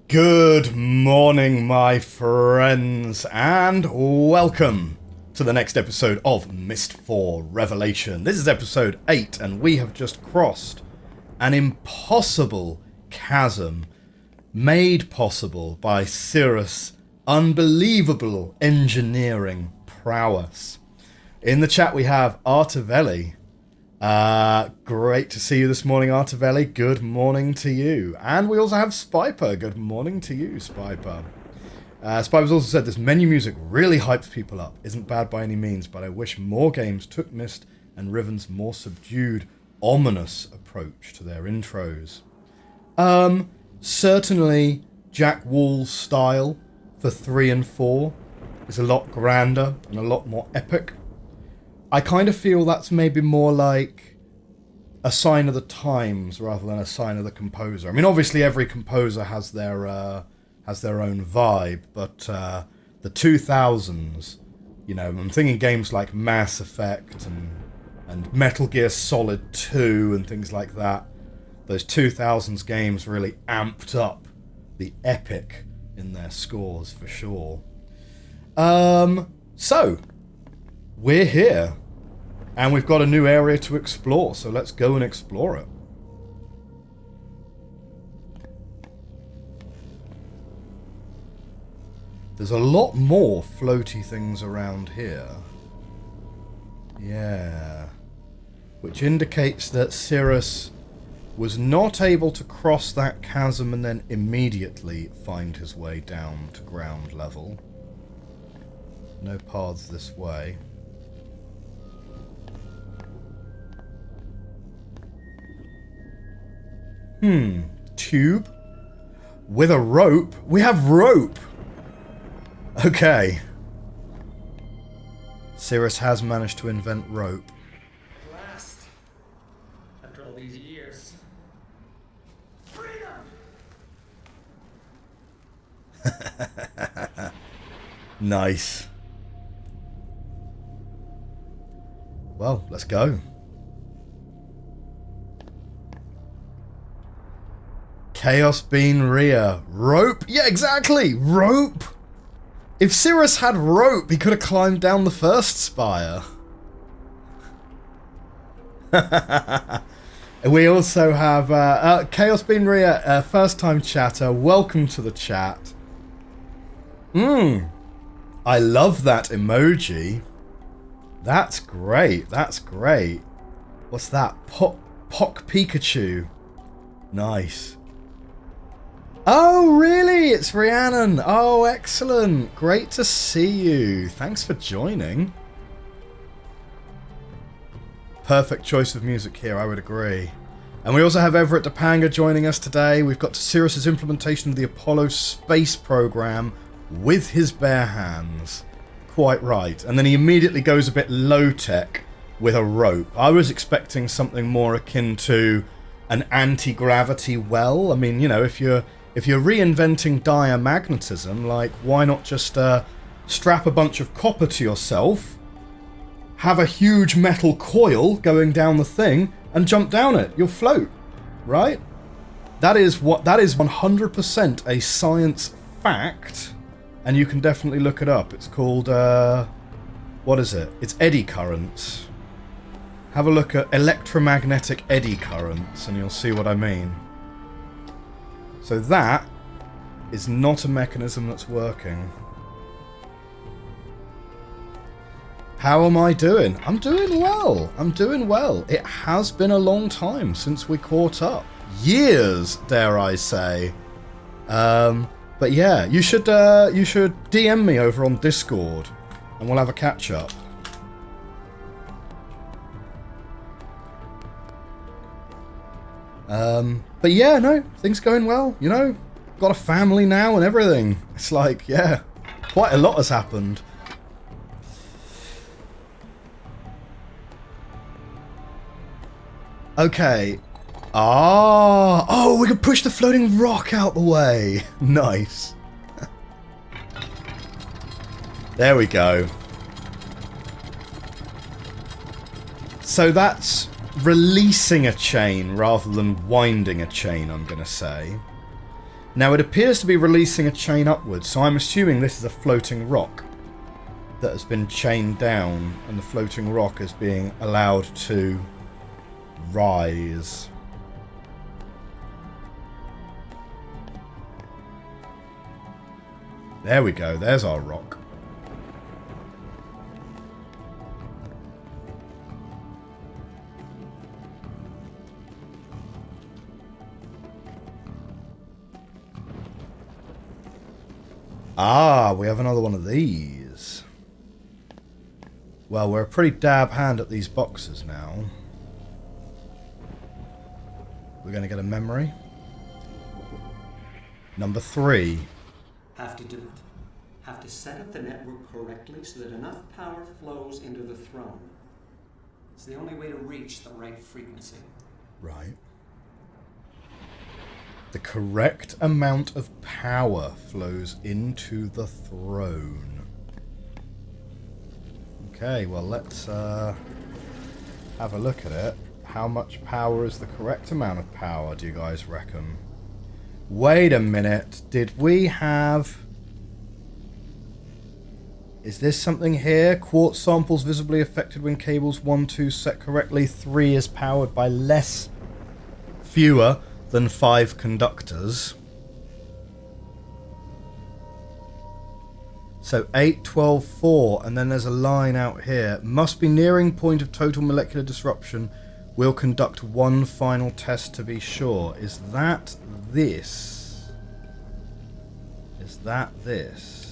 Good morning, my friends, and welcome to the next episode of Myst IV Revelation. This is episode 8, and we have just crossed an impossible chasm made possible by Cirrus' unbelievable engineering prowess. In the chat we have Artavelli. Great to see you this morning, Artavelli. Good morning to you. And we also have Spiper. Good morning to you, Spiper. Spiper's also said this menu music really hypes people up. Isn't bad by any means, but I wish more games took Myst and Riven's more subdued, ominous approach to their intros. Certainly Jack Wall's style for 3 and 4 is a lot grander and a lot more epic. I kind of feel that's maybe more like a sign of the times rather than a sign of the composer. I mean, obviously every composer has their own vibe, but the 2000s, you know, I'm thinking games like Mass Effect and Metal Gear Solid 2 and things like that. Those 2000s games really amped up the epic in their scores for sure. So we're here, and we've got a new area to explore, so let's go and explore it. There's a lot more floaty things around here. Yeah. Which indicates that Cirrus was not able to cross that chasm and then immediately find his way down to ground level. No paths this way. Tube? With a rope? We have rope! Okay. Cirrus has managed to invent rope. Last, after all these years. Freedom! Nice. Well, let's go. Chaos Bean Rhea. Rope? Yeah, exactly! Rope! If Cirrus had rope, he could have climbed down the first spire. We also have Chaos Bean Rhea, first time chatter. Welcome to the chat. I love that emoji. That's great. That's great. What's that? Pock Pikachu. Nice. Oh, really? It's Rhiannon. Oh, excellent. Great to see you. Thanks for joining. Perfect choice of music here, I would agree. And we also have Everett Topanga joining us today. We've got Cirrus's implementation of the Apollo space program with his bare hands. Quite right. And then he immediately goes a bit low-tech with a rope. I was expecting something more akin to an anti-gravity well. I mean, you know, if you're reinventing diamagnetism, like, why not just strap a bunch of copper to yourself, have a huge metal coil going down the thing, and jump down it? You'll float, right? That is 100% a science fact, and you can definitely look it up. It's called, what is it? It's eddy currents. Have a look at electromagnetic eddy currents, and you'll see what I mean. So that is not a mechanism that's working. How am I doing? I'm doing well. I'm doing well. It has been a long time since we caught up. Years, dare I say. But yeah, you should DM me over on Discord, and we'll have a catch up. But yeah, no, things going well, you know, got a family now and everything. It's like, yeah, quite a lot has happened. Okay. Oh, we can push the floating rock out the way. Nice. There we go. So that's releasing a chain rather than winding a chain, I'm going to say. Now it appears to be releasing a chain upwards, so I'm assuming this is a floating rock that has been chained down, and the floating rock is being allowed to rise. There we go, there's our rock. Ah, we have another one of these. Well, we're a pretty dab hand at these boxes now. We're going to get a memory. Number 3. Have to do it. Have to set up the network correctly so that enough power flows into the throne. It's the only way to reach the right frequency. Right. The correct amount of power flows into the throne. Okay, well let's have a look at it. How much power is the correct amount of power, do you guys reckon? Wait a minute. Did we have... Is this something here? Quartz samples visibly affected when cables 1, 2 set correctly. 3 is powered by fewer than 5 conductors. So 8, 12, 4, and then there's a line out here. Must be nearing point of total molecular disruption. We'll conduct one final test to be sure. Is that this? Is that this?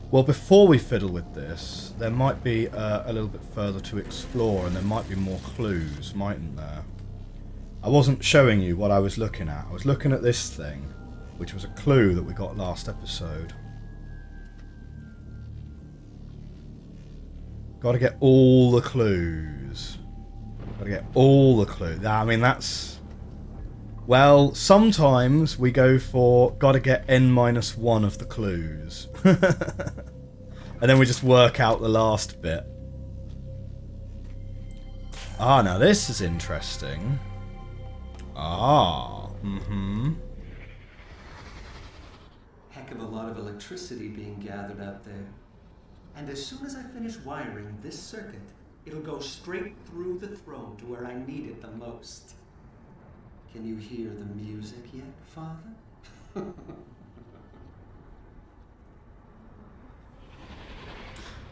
Well, before we fiddle with this, there might be a little bit further to explore, and there might be more clues, mightn't there? I wasn't showing you what I was looking at. I was looking at this thing, which was a clue that we got last episode. Got to get all the clues. Got to get all the clues. I mean, that's... Well, sometimes we go for got to get n-1 of the clues. And then we just work out the last bit. Ah, now this is interesting. Ah, Heck of a lot of electricity being gathered out there. And as soon as I finish wiring this circuit, it'll go straight through the throne to where I need it the most. Can you hear the music yet, Father?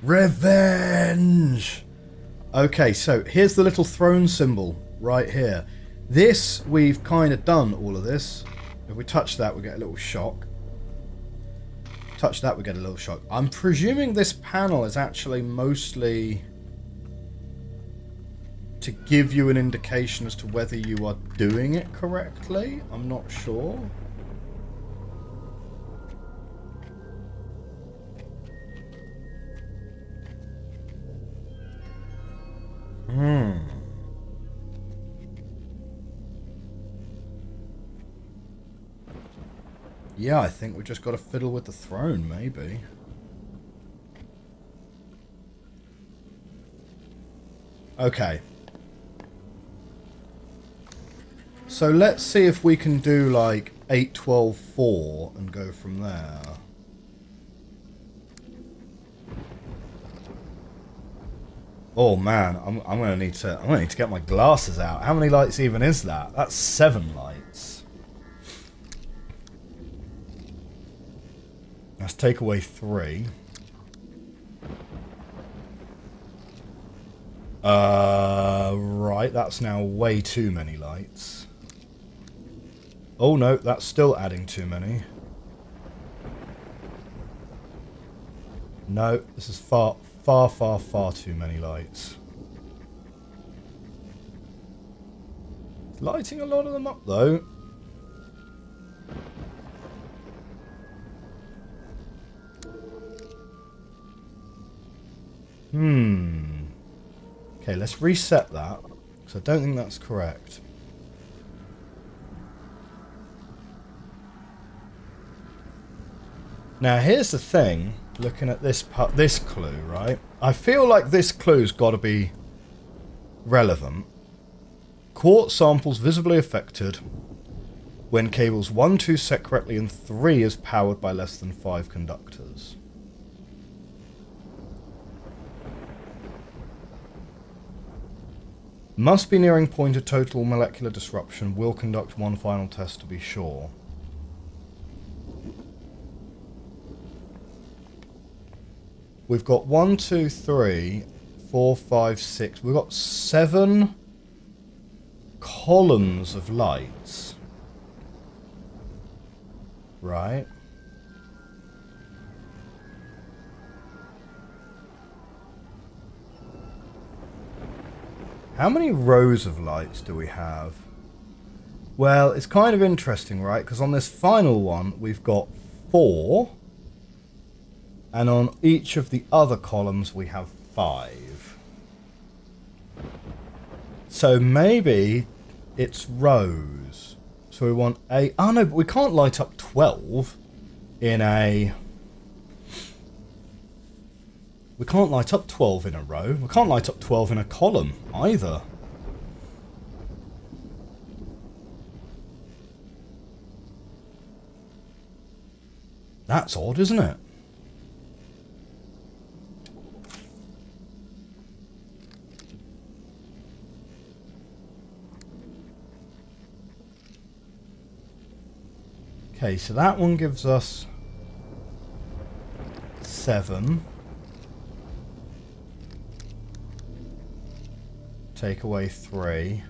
Revenge! Okay, so here's the little throne symbol right here. This, we've kind of done all of this. If we touch that, we get a little shock. Touch that, we get a little shock. I'm presuming this panel is actually mostly to give you an indication as to whether you are doing it correctly. I'm not sure. Yeah, I think we just got to fiddle with the throne, maybe. Okay. So let's see if we can do like 8, 12, 4 and go from there. Oh man, I'm gonna need to get my glasses out. How many lights even is that? That's 7 lights. Let's take away 3. Right, that's now way too many lights. Oh no, that's still adding too many. No, this is far too many lights. Lighting a lot of them up though. Okay, let's reset that, because I don't think that's correct. Now here's the thing, looking at this clue, right? I feel like this clue's got to be relevant. Quartz samples visibly affected when cables 1, 2 set correctly and 3 is powered by less than 5 conductors. Must be nearing point of total molecular disruption. Will conduct one final test to be sure. We've got 1, 2, 3, 4, 5, 6. We've got 7 columns of lights. Right. How many rows of lights do we have? Well, it's kind of interesting, right? Because on this final one, we've got 4. And on each of the other columns, we have 5. So maybe it's rows. So we want a... Oh no, but we can't light up 12 in a... We can't light up 12 in a row. We can't light up 12 in a column either. That's odd, isn't it? Okay, so that one gives us 7. Take away 3.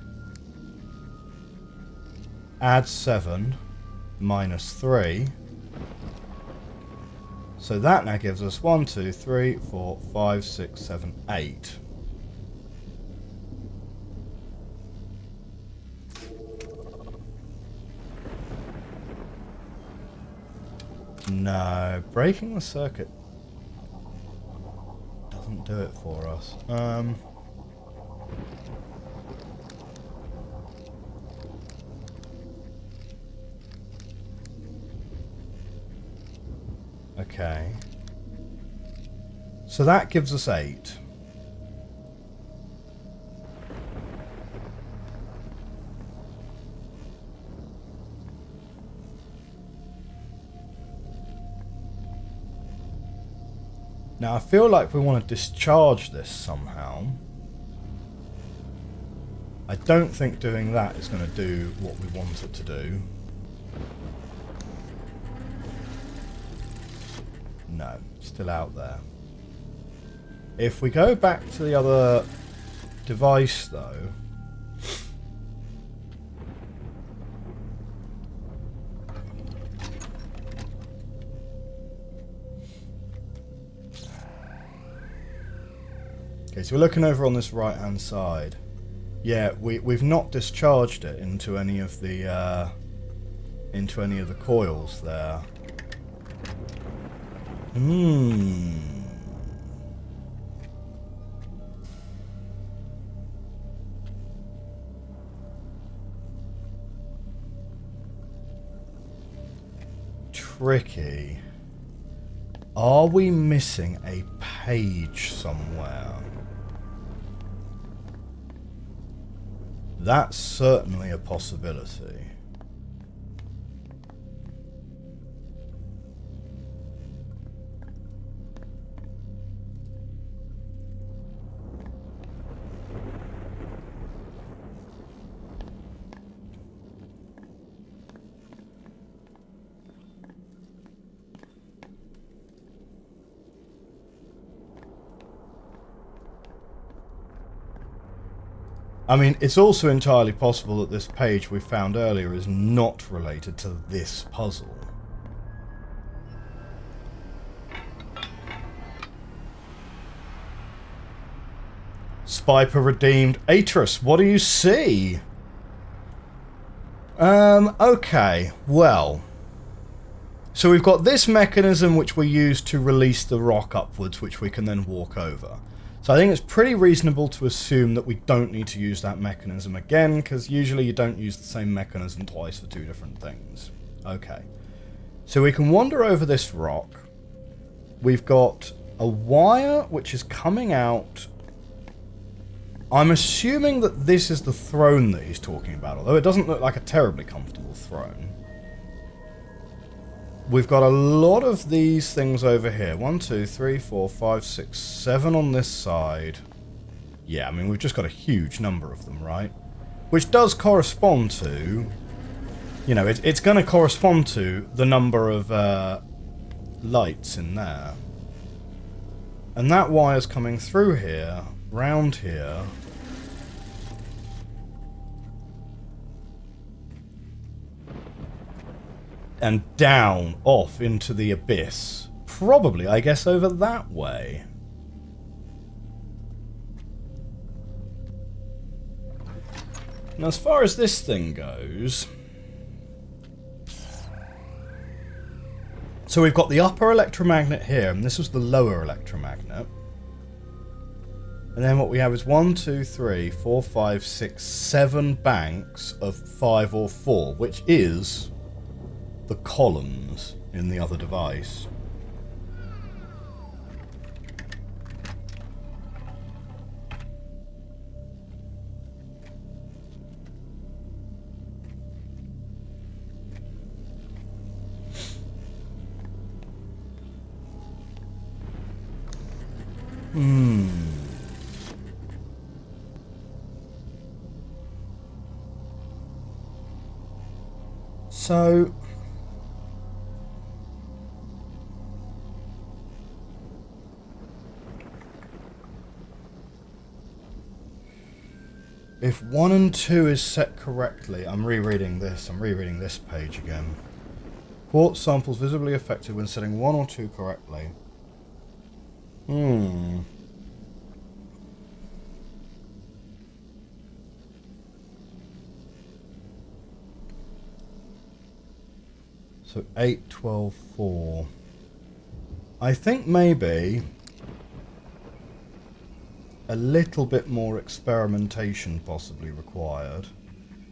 Add 7. Minus 3. So that now gives us 1, 2, 3, 4, 5, 6, 7, 8. No, breaking the circuit doesn't do it for us. Okay. So that gives us 8. Now I feel like we want to discharge this somehow. I don't think doing that is going to do what we want it to do. No, still out there. If we go back to the other device though... Okay, so we're looking over on this right hand side. Yeah, we've not discharged it into any of the coils there. Tricky. Are we missing a page somewhere? That's certainly a possibility. I mean, it's also entirely possible that this page we found earlier is not related to this puzzle. Spiper redeemed. Atris, what do you see? Okay, well. So we've got this mechanism which we use to release the rock upwards, which we can then walk over. So I think it's pretty reasonable to assume that we don't need to use that mechanism again, because usually you don't use the same mechanism twice for 2 different things. Okay. So we can wander over this rock. We've got a wire which is coming out I'm assuming that this is the throne that he's talking about, although it doesn't look like a terribly comfortable throne. We've got a lot of these things over here. 1, 2, 3, 4, 5, 6, 7 on this side. Yeah, I mean, we've just got a huge number of them, right? Which does correspond to... You know, it's going to correspond to the number of lights in there. And that wire's coming through here, round here. And down, off into the abyss. Probably, I guess, over that way. Now, as far as this thing goes... So we've got the upper electromagnet here, and this was the lower electromagnet. And then what we have is 1, 2, 3, 4, 5, 6, 7 banks of 5 or 4, which is the columns in the other device. So... if 1 and 2 is set correctly... I'm rereading this page again. Quartz samples visibly affected when setting 1 or 2 correctly. So 8, 12, 4. I think maybe a little bit more experimentation possibly required.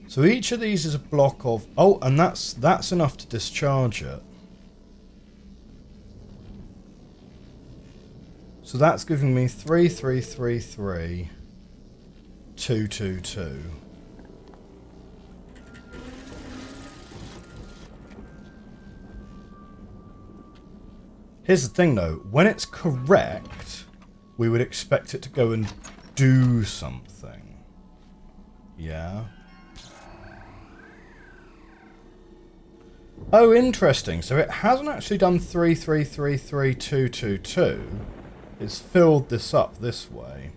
So each of these is a block of... Oh, and that's enough to discharge it. So that's giving me 3, 3, 3, 3, 2, 2, 2. Here's the thing though, when it's correct, we would expect it to go and do something. Yeah. Oh, interesting. So it hasn't actually done 3, 3, 3, 3, 2, 2, 2. It's filled this up this way.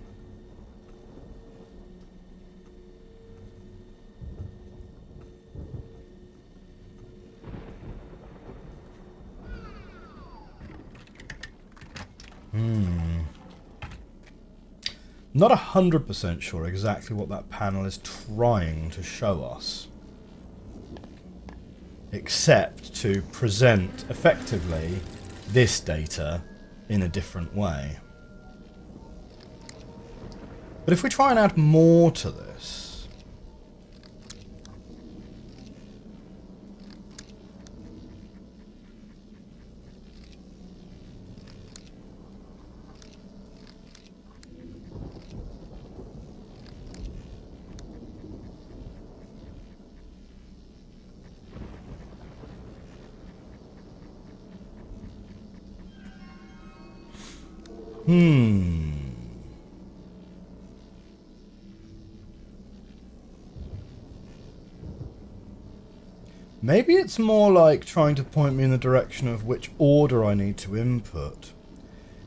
Not 100% sure exactly what that panel is trying to show us. Except to present, effectively, this data in a different way. But if we try and add more to this... Maybe it's more like trying to point me in the direction of which order I need to input.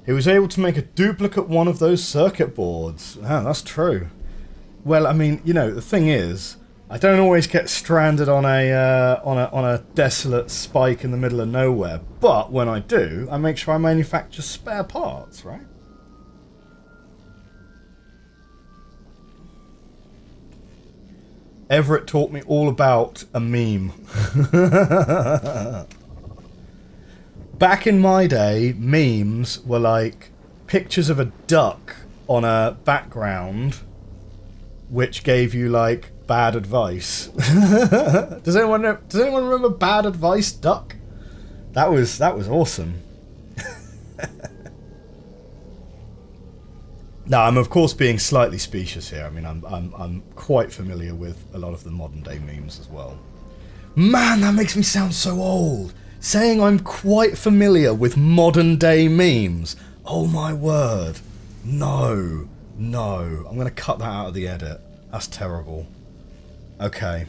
He was able to make a duplicate one of those circuit boards. Ah, that's true. Well, I mean, you know, the thing is, I don't always get stranded on a desolate spike in the middle of nowhere. But when I do, I make sure I manufacture spare parts, right? Everett taught me all about a meme. Back in my day, memes were like pictures of a duck on a background which gave you like bad advice. Does anyone remember Bad Advice Duck? That was awesome. That was awesome. That was awesome. No, I'm of course being slightly specious here. I mean, I'm quite familiar with a lot of the modern day memes as well. Man, that makes me sound so old. Saying I'm quite familiar with modern day memes. Oh my word. No. No. I'm going to cut that out of the edit. That's terrible. Okay.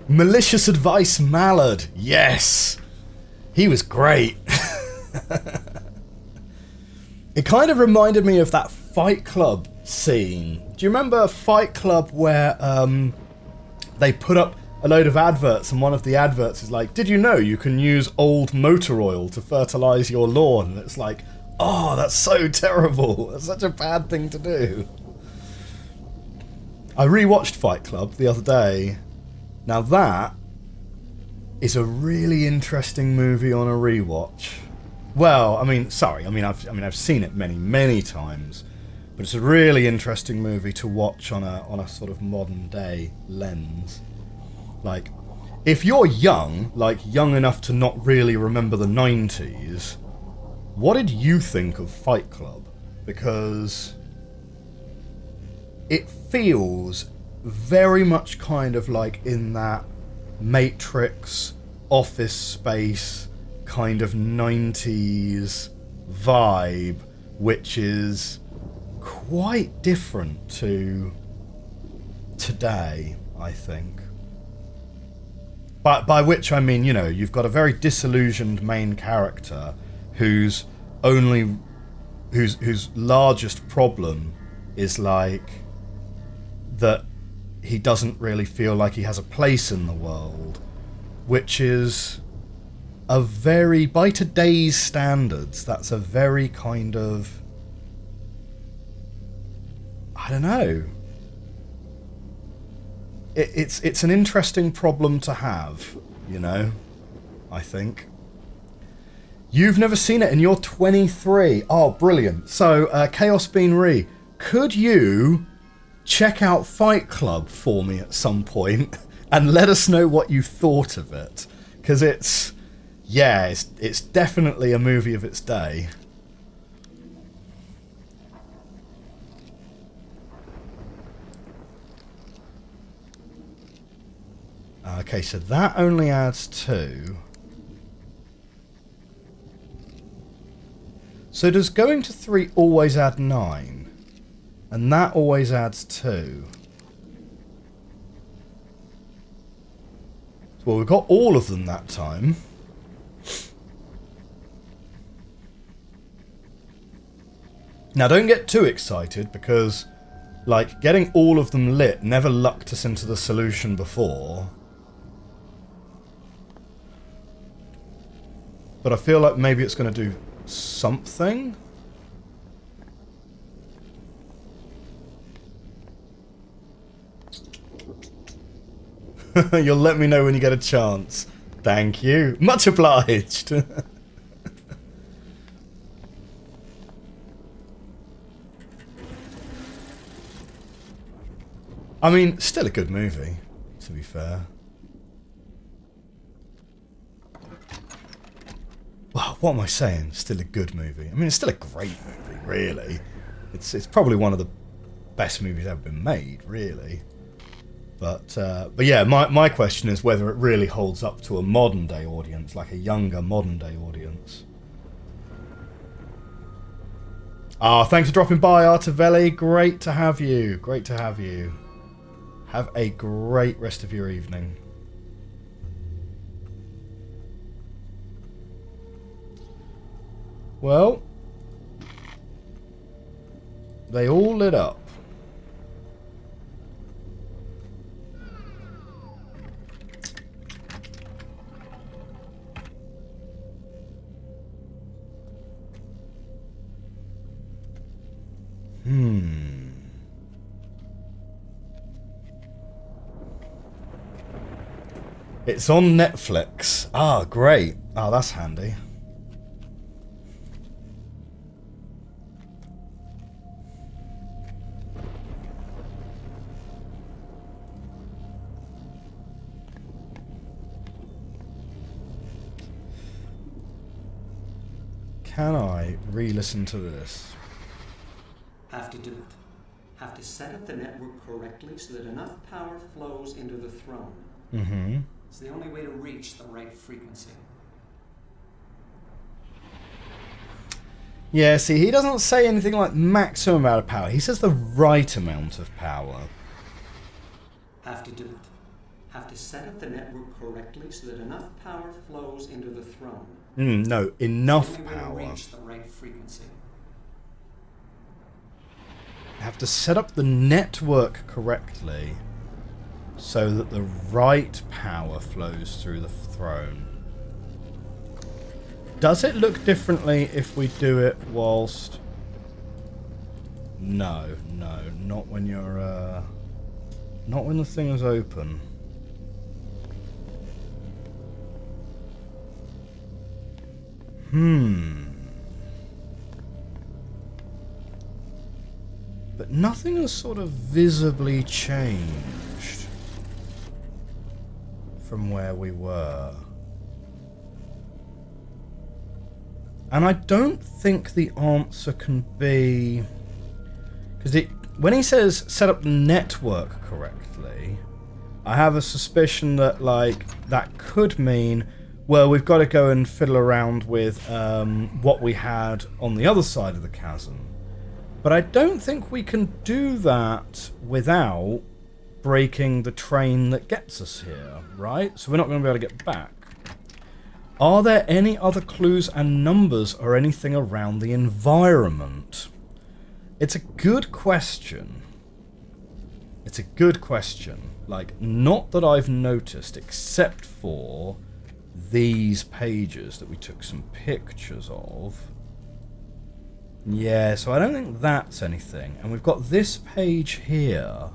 Malicious Advice Mallard. Yes. He was great. It kind of reminded me of that Fight Club scene. Do you remember Fight Club where they put up a load of adverts and one of the adverts is like, did you know you can use old motor oil to fertilize your lawn? And it's like, oh, that's so terrible. That's such a bad thing to do. I rewatched Fight Club the other day. Now that is a really interesting movie on a rewatch. Well, I mean, sorry, I've seen it many times, but it's a really interesting movie to watch on a sort of modern day lens. Like, if you're young, like young enough to not really remember the 90s, what did you think of Fight Club? Because it feels very much kind of like in that Matrix, Office Space kind of 90s vibe, which is quite different to today, I think. By which I mean, you know, you've got a very disillusioned main character whose largest problem is like that he doesn't really feel like he has a place in the world, which is a very, by today's standards, that's a very kind of, I don't know. It's an interesting problem to have, you know, I think. You've never seen it and you're 23. Oh, brilliant. So, Chaos Bean Re, could you check out Fight Club for me at some point and let us know what you thought of it? Because it's definitely a movie of its day. Okay, so that only adds 2. So does going to 3 always add 9? And that always adds 2. Well, we've got all of them that time. Now, don't get too excited because, like, getting all of them lit never lucked us into the solution before. But I feel like maybe it's going to do something. You'll let me know when you get a chance. Thank you. Much obliged. I mean, still a good movie, to be fair. Well, what am I saying? Still a good movie. I mean, it's still a great movie, really. It's probably one of the best movies ever been made, really. But yeah, my question is whether it really holds up to a modern day audience, like a younger modern day audience. Ah, thanks for dropping by, Artavelli. Great to have you. Great to have you. Have a great rest of your evening. Well, they all lit up. It's on Netflix. Ah, great. Oh, that's handy. can I re-listen to this? Have to do it. Have to set up the network correctly so that enough power flows into the throne. Mm-hmm. It's the only way to reach the right frequency. Yeah, see, he doesn't say anything like maximum amount of power. He says the right amount of power. Have to do it. Have to set up the network correctly so that enough power flows into the throne. No, enough It's the only way power. to reach the right frequency. Have to set up the network correctly so that the right power flows through the throne. Does it look differently if we do it whilst... No, not when you're, not when the thing is open. But nothing has sort of visibly changed from where we were. And I don't think the answer can be... Because when he says set up the network correctly, I have a suspicion that, like, that could mean, well, we've got to go and fiddle around with what we had on the other side of the chasm. But I don't think we can do that without breaking the train that gets us here, right? So we're not going to be able to get back. Are there any other clues and numbers or anything around the environment? It's a good question. It's a good question. Like, not that I've noticed, except for these pages that we took some pictures of. Yeah, so I don't think that's anything. And we've got this page here.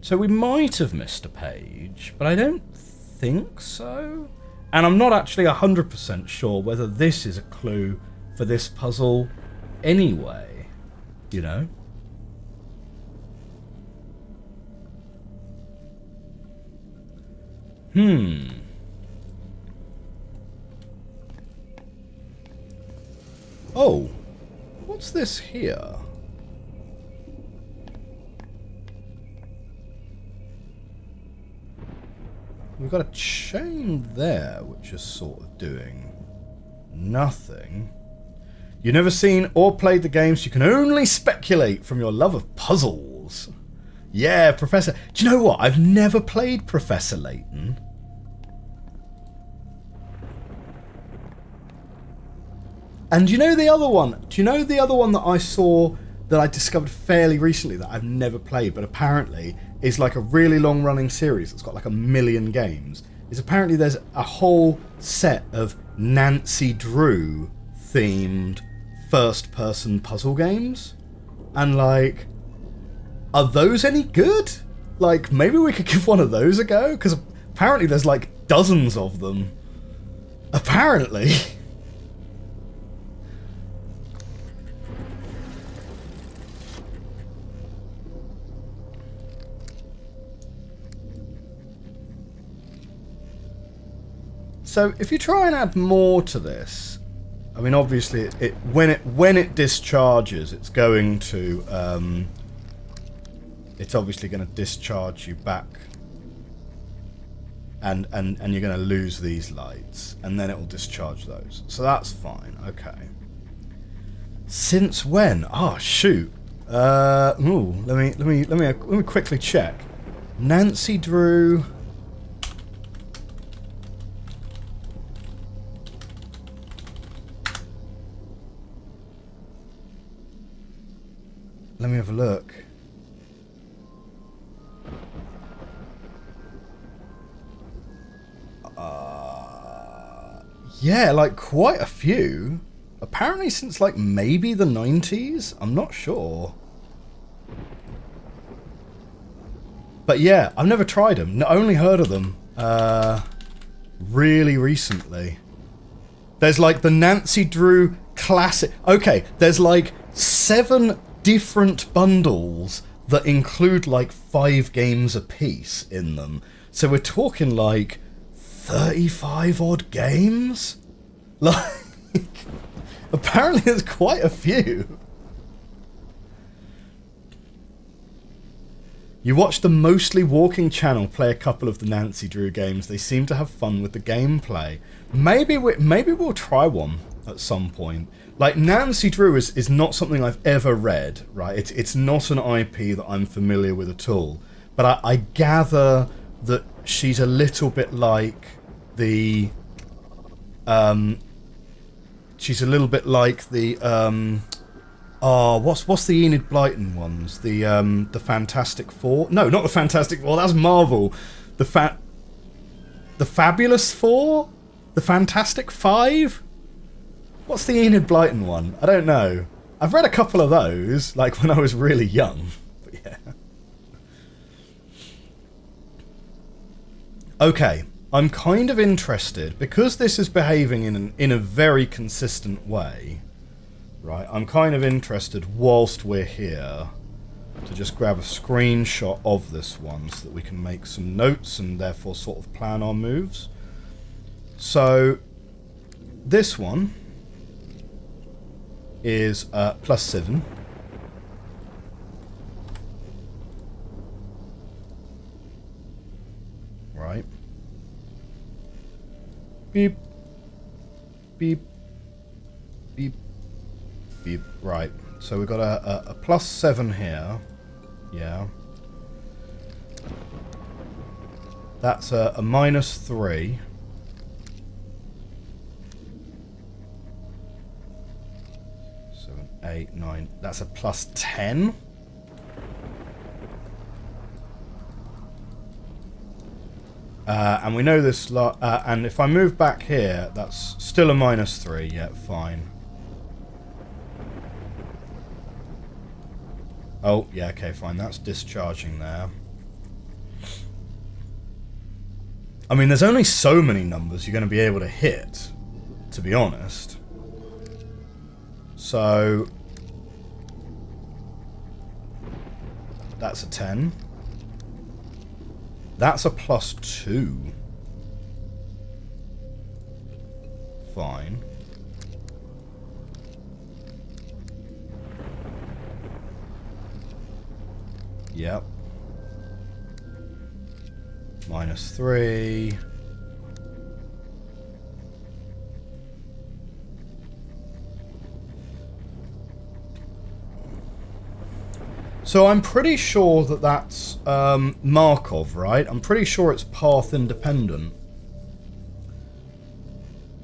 So we might have missed a page, but I don't think so. And I'm not actually 100% sure whether this is a clue for this puzzle anyway. You know? Oh, what's this here? We've got a chain there, which is sort of doing nothing. You've never seen or played the games, you can only speculate from your love of puzzles. Yeah, Professor. Do you know what? I've never played Professor Layton. And do you know the other one? Do you know the other one that I saw that I discovered fairly recently that I've never played, but apparently is like a really long running series that's got like 1 million games? Is apparently there's a whole set of Nancy Drew themed first person puzzle games. And like, are those any good? Like, maybe we could give one of those a go? Because apparently there's like dozens of them. Apparently. So if you try and add more to this, I mean, obviously, when it discharges, it's going to, it's obviously going to discharge you back, and you're going to lose these lights, and then it will discharge those. So that's fine. Okay. Since when? Oh shoot. Let me quickly check. Nancy Drew. Let me have a look. Yeah, like quite a few. Apparently since like maybe the 90s. I'm not sure. But yeah, I've never tried them. Only heard of them really recently. There's like the Nancy Drew classic. Okay, there's like 7 different bundles that include like 5 games a piece in them. So we're talking like 35 odd games. Like, Apparently there's quite a few. You watch the Mostly Walking channel play a couple of the Nancy Drew games. They seem to have fun with the gameplay. Maybe we'll try one at some point. Like, Nancy Drew is not something I've ever read, right? It's not an IP that I'm familiar with at all. But I gather that she's a little bit like the... she's a little bit like the... what's the Enid Blyton ones? The Fantastic Four? No, not the Fantastic Four, that's Marvel. The Fabulous Four? The Fantastic Five? What's the Enid Blyton one? I don't know. I've read a couple of those, like when I was really young. But yeah. Okay, I'm kind of interested, because this is behaving in a very consistent way, right? I'm kind of interested, whilst we're here, to just grab a screenshot of this one so that we can make some notes and therefore sort of plan our moves. So, this one is +7. Right. Beep. Beep. Beep. Beep. Right. So we've got a +7 here. Yeah. That's a -3. 8, 9. That's a +10. And we know this. And if I move back here, that's still a -3. Yeah, fine. Oh, yeah, okay, fine. That's discharging there. I mean, there's only so many numbers you're going to be able to hit, to be honest. So that's a 10. That's a +2. Fine. Yep. -3. So I'm pretty sure that that's Markov, right? I'm pretty sure it's path independent.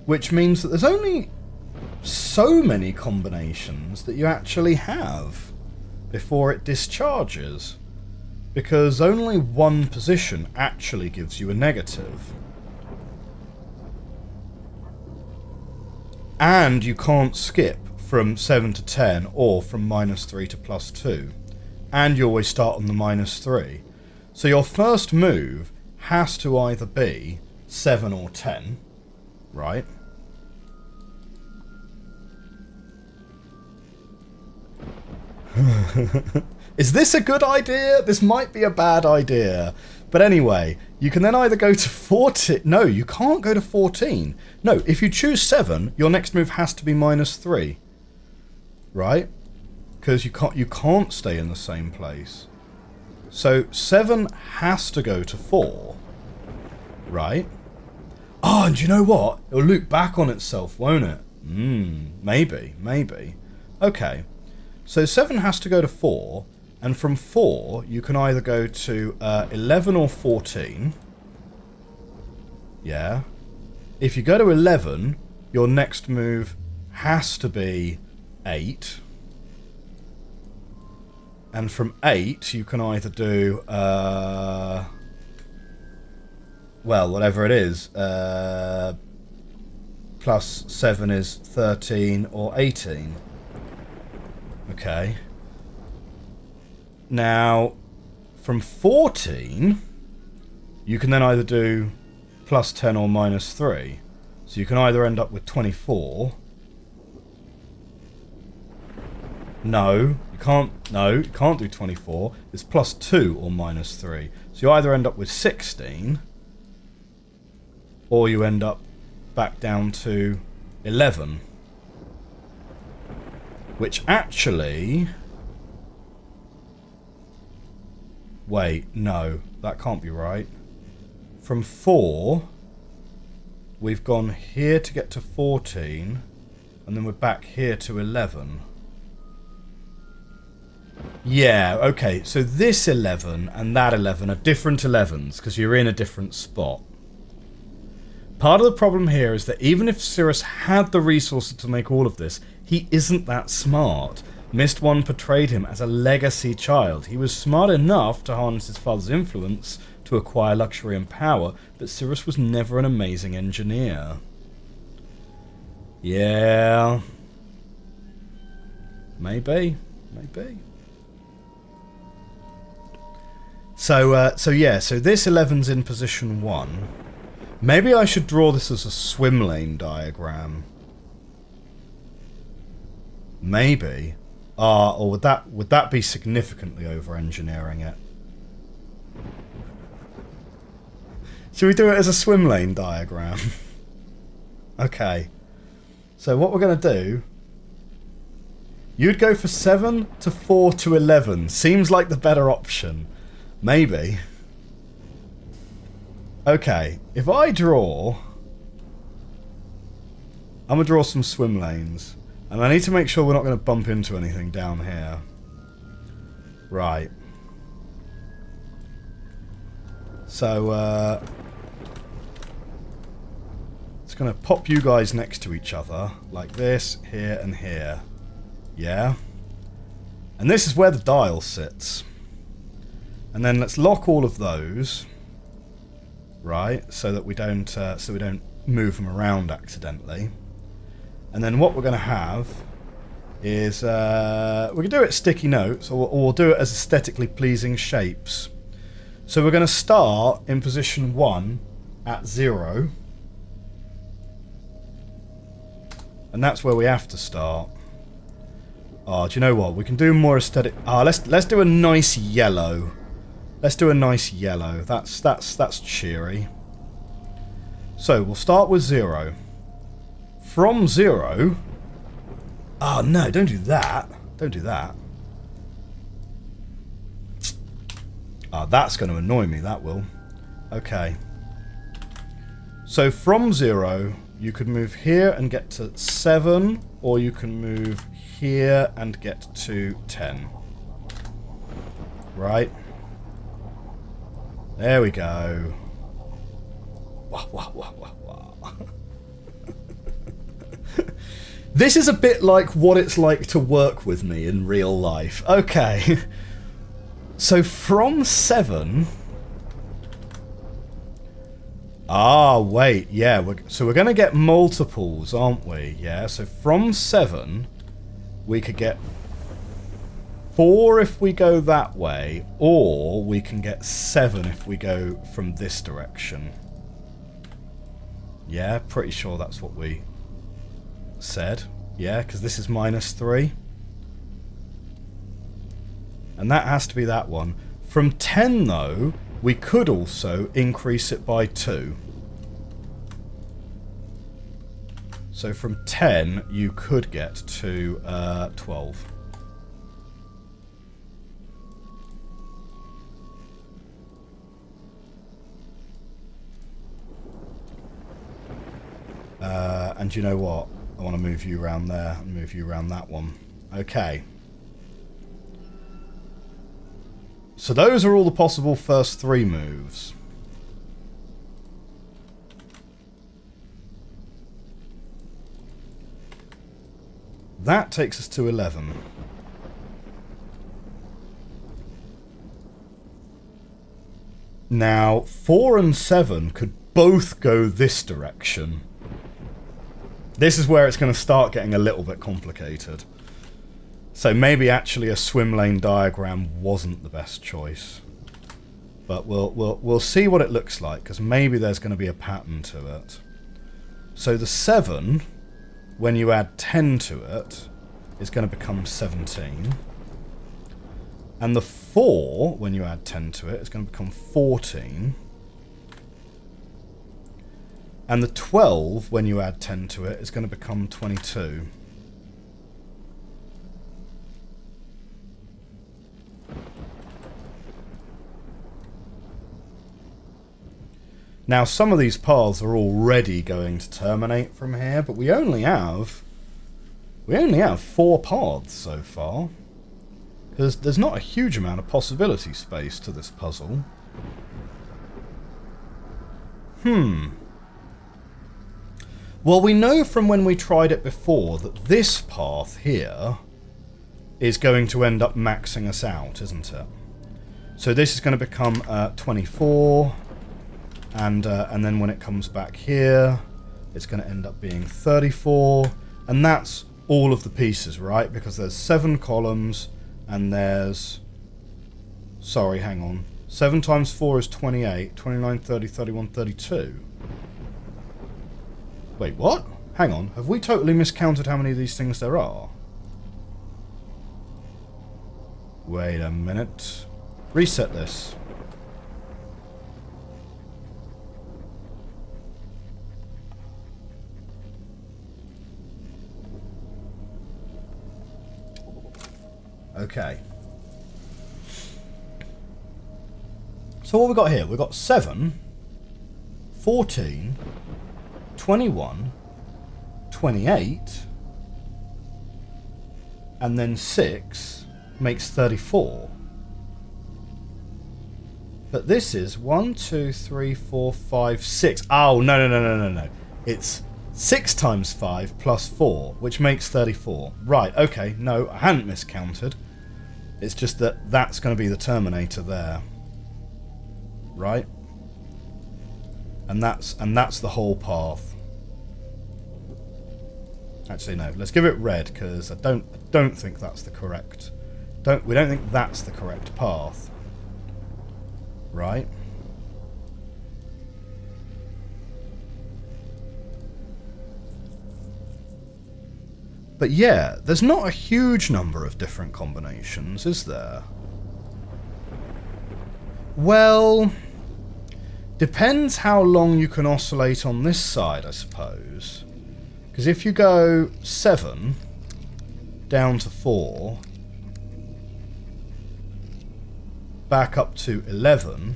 Which means that there's only so many combinations that you actually have before it discharges. Because only one position actually gives you a negative. And you can't skip from 7 to 10 or from -3 to +2. And you always start on the -3. So your first move has to either be 7 or 10, right? Is this a good idea? This might be a bad idea. But anyway, you can then either go to 14. No, you can't go to 14. No, if you choose 7, your next move has to be -3. Right? Because you can't stay in the same place. So 7 has to go to 4. Right? Oh, and you know what? It'll loop back on itself, won't it? Maybe. Okay. So 7 has to go to 4, and from 4 you can either go to 11 or 14. Yeah. If you go to 11, your next move has to be 8. And from 8 you can either do, well, whatever it is, plus 7 is 13 or 18. Okay. Now, from 14, you can then either do plus 10 or -3. So you can either end up with 24. No, you can't. No, you can't do 24. It's plus 2 or -3. So you either end up with 16, or you end up back down to 11. Which actually... Wait, no. That can't be right. From 4, we've gone here to get to 14, and then we're back here to 11. Yeah, okay, so this 11 and that 11 are different 11s, because you're in a different spot. Part of the problem here is that even if Cirrus had the resources to make all of this, he isn't that smart. Myst I portrayed him as a legacy child. He was smart enough to harness his father's influence to acquire luxury and power, but Cirrus was never an amazing engineer. Yeah. Maybe. Maybe. So this 11's in position 1. Maybe I should draw this as a swim lane diagram. Maybe. Or would that be significantly over-engineering it? Should we do it as a swim lane diagram? Okay. So what we're going to do... You'd go for 7 to 4 to 11. Seems like the better option. Maybe. Okay. If I draw... I'm going to draw some swim lanes. And I need to make sure we're not going to bump into anything down here. Right. So, it's going to pop you guys next to each other. Like this, here, and here. Yeah? And this is where the dial sits. And then let's lock all of those. Right? So that we don't move them around accidentally. And then what we're going to have is, we can do it sticky notes, or we'll do it as aesthetically pleasing shapes. So we're going to start in position 1 at 0. And that's where we have to start. Oh, do you know what? We can do more aesthetic. Let's do a nice yellow. Let's do a nice yellow. That's cheery. So we'll start with 0. From 0... Oh, no, don't do that. Don't do that. Oh, that's going to annoy me, that will. Okay. So from 0, you could move here and get to 7, or you can move here and get to 10. Right? There we go. Wah, wah, wah, wah, wah. This is a bit like what it's like to work with me in real life. Okay. So from 7... Ah, wait. Yeah, so we're going to get multiples, aren't we? Yeah, so from 7, we could get 4 if we go that way, or we can get 7 if we go from this direction. Yeah, pretty sure that's what we... said. Yeah, because this is -3. And that has to be that one. From 10, though, we could also increase it by 2. So from 10, you could get to 12. And you know what? I want to move you around there and move you around that one. Okay. So those are all the possible first 3 moves. That takes us to 11. Now, 4 and 7 could both go this direction. This is where it's going to start getting a little bit complicated. So maybe actually a swim lane diagram wasn't the best choice. But we'll see what it looks like, because maybe there's going to be a pattern to it. So the 7, when you add 10 to it, is going to become 17. And the 4, when you add 10 to it, is going to become 14. And the 12, when you add 10 to it, is going to become 22. Now, some of these paths are already going to terminate from here, but we only have 4 paths so far. Because there's not a huge amount of possibility space to this puzzle. Well, we know from when we tried it before that this path here is going to end up maxing us out, isn't it? So this is going to become 24, and then when it comes back here, it's going to end up being 34, and that's all of the pieces, right? Because there's 7 columns, and there's... Sorry, hang on. 7 times 4 is 28, 29, 30, 31, 32. Wait, what? Hang on, have we totally miscounted how many of these things there are? Wait a minute. Reset this. Okay. So what we got here? We've got 7, 14, 21, 28, and then 6 makes 34. But this is 1, 2, 3, 4, 5, 6. Oh, no. It's 6 times 5 plus 4, which makes 34. Right, okay, no, I hadn't miscounted. It's just that that's going to be the terminator there. Right? And that's the whole path. Actually, no, let's give it red, because I don't think that's the correct... We don't think that's the correct path. Right? But yeah, there's not a huge number of different combinations, is there? Well, depends how long you can oscillate on this side, I suppose. Because if you go 7 down to 4, back up to 11,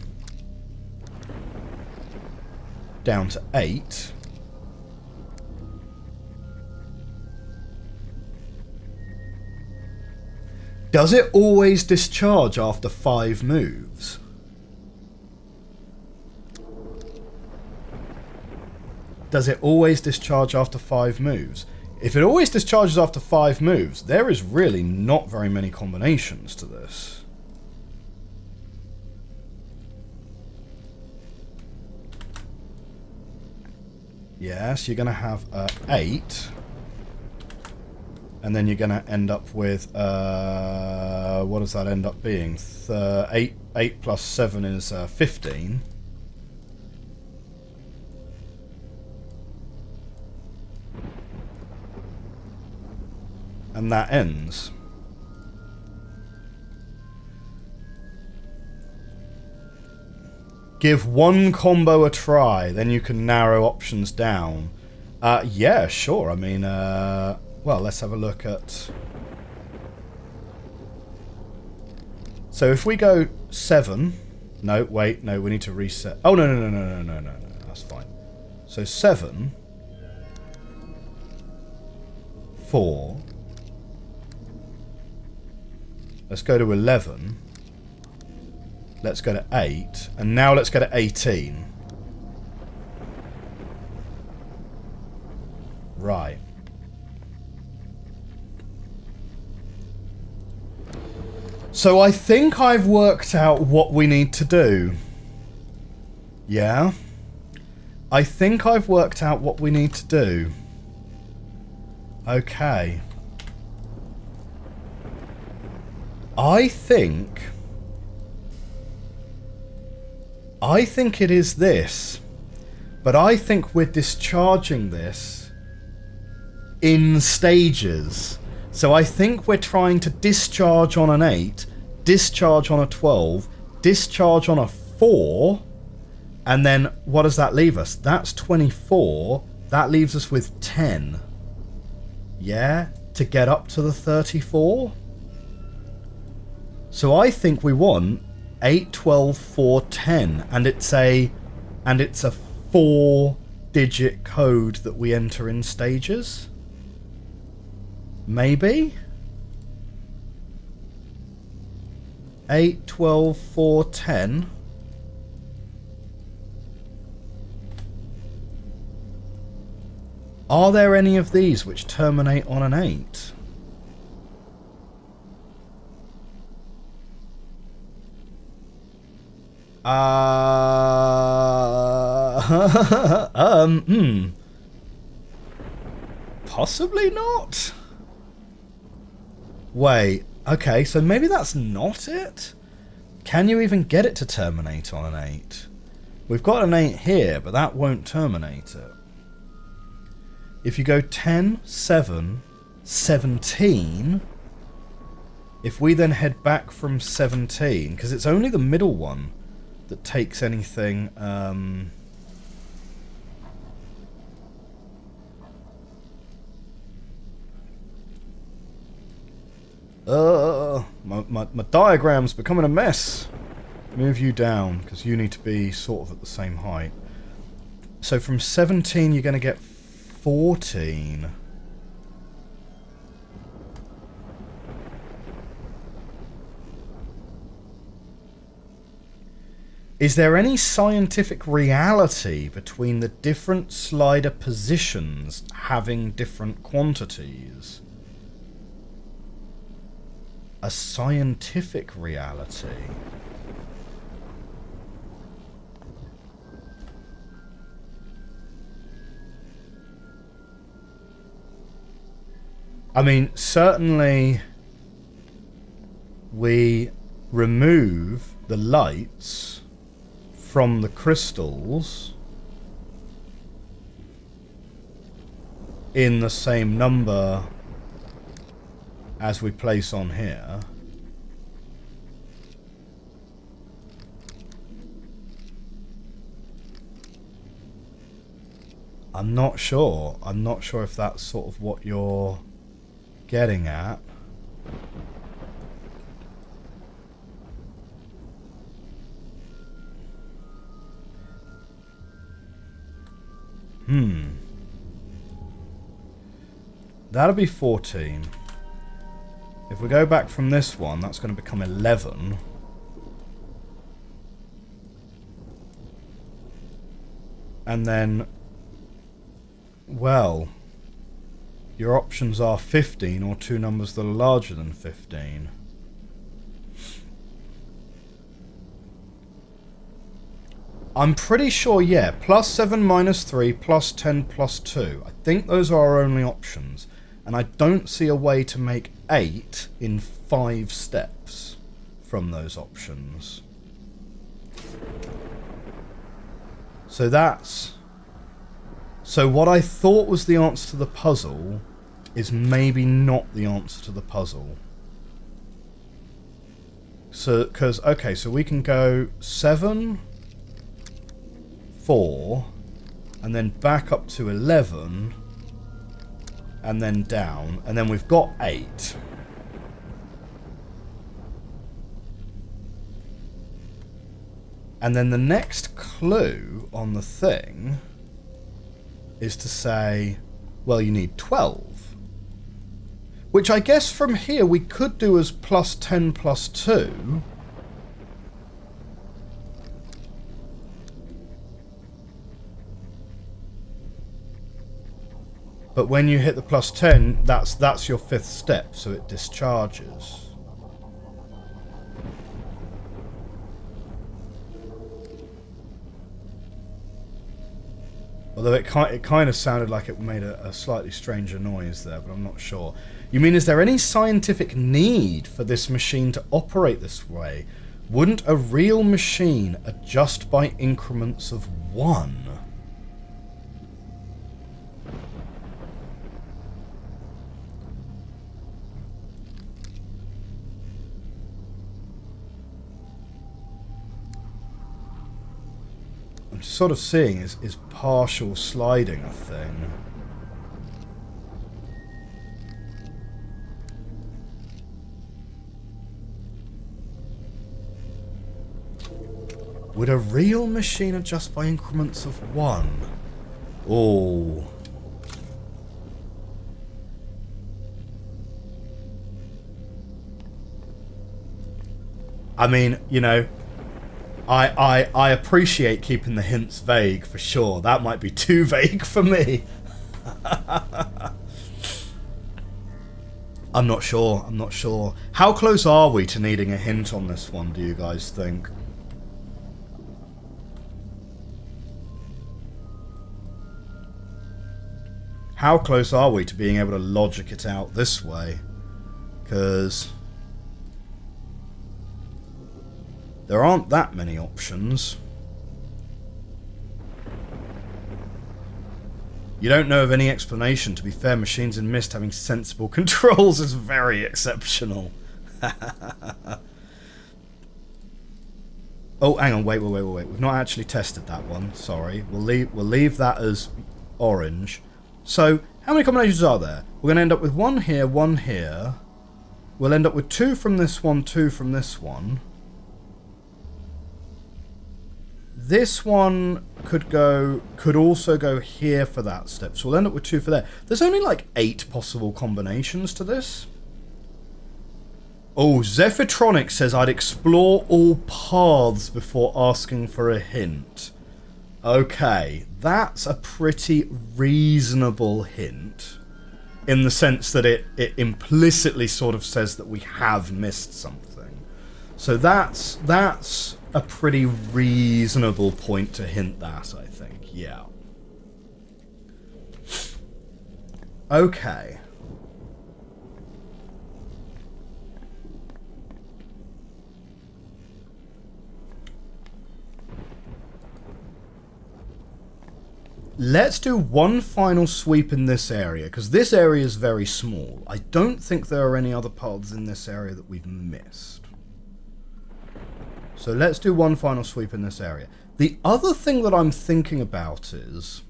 down to 8, does it always discharge after 5 moves? Does it always discharge after 5 moves? If it always discharges after 5 moves, there is really not very many combinations to this. Yes, you're going to have 8. And then you're going to end up with, what does that end up being? 8 plus 7 is 15. And that ends. Give one combo a try, then you can narrow options down. Yeah, sure. I mean, well, let's have a look at... So if we go 7... No, wait, no, we need to reset. Oh, no, that's fine. So 7... 4... Let's go to 11. Let's go to 8. And now let's go to 18. Right. So I think I've worked out what we need to do. Yeah? I think I've worked out what we need to do. Okay. I think it is this, but I think we're discharging this in stages. So I think we're trying to discharge on an 8, discharge on a 12, discharge on a 4, and then what does that leave us? That's 24. That leaves us with 10. Yeah? To get up to the 34? So I think we want 8, 12, 4, 10, and it's a 4-digit code that we enter in stages? Maybe? 8, 12, 4, 10. Are there any of these which terminate on an 8? Possibly not. Wait, okay, so maybe that's not it? Can you even get it to terminate on an 8? We've got an 8 here, but that won't terminate it. If you go 10, 7, 17, if we then head back from 17, because it's only the middle one that takes anything, my diagram's becoming a mess. Move you down, because you need to be sort of at the same height. So from 17 you're going to get 14. Is there any scientific reality between the different slider positions having different quantities? A scientific reality? I mean, certainly we remove the lights from the crystals in the same number as we place on here. I'm not sure. I'm not sure if that's sort of what you're getting at. That'll be 14. If we go back from this one, that's going to become 11. And then, well, your options are 15 or two numbers that are larger than 15. I'm pretty sure, yeah, +7, -3, +10, +2. I think those are our only options. And I don't see a way to make 8 in 5 steps from those options. So that's... So what I thought was the answer to the puzzle is maybe not the answer to the puzzle. So, because, okay, so we can go 7, 4, and then back up to 11, and then down, and then we've got 8. And then the next clue on the thing is to say, well, you need 12. Which I guess from here we could do as +10 +2. But when you hit the +10, that's your 5th step, so it discharges. Although it kind of sounded like it made a slightly stranger noise there, but I'm not sure. You mean, is there any scientific need for this machine to operate this way? Wouldn't a real machine adjust by increments of 1? I'm sort of seeing is partial sliding a thing. Would a real machine adjust by increments of 1? Oh. I mean, you know, I appreciate keeping the hints vague for sure. That might be too vague for me. I'm not sure. I'm not sure. How close are we to needing a hint on this one, do you guys think? How close are we to being able to logic it out this way? Because there aren't that many options. You don't know of any explanation. To be fair, machines in Myst having sensible controls is very exceptional. Oh, hang on, wait. We've not actually tested that one. Sorry. We'll leave that as orange. So, how many combinations are there? We're going to end up with 1 here, 1 here. We'll end up with 2 from this one, 2 from this one. This one could also go here for that step, so we'll end up with 2 for there. There's only like 8 possible combinations to this. Oh, Zephyrtronic says I'd explore all paths before asking for a hint. Okay, that's a pretty reasonable hint, in the sense that it implicitly sort of says that we have missed something. So that's a pretty reasonable point to hint that, I think. Yeah. Okay. Let's do one final sweep in this area, because this area is very small. I don't think there are any other paths in this area that we've missed. So let's do one final sweep in this area. The other thing that I'm thinking about is,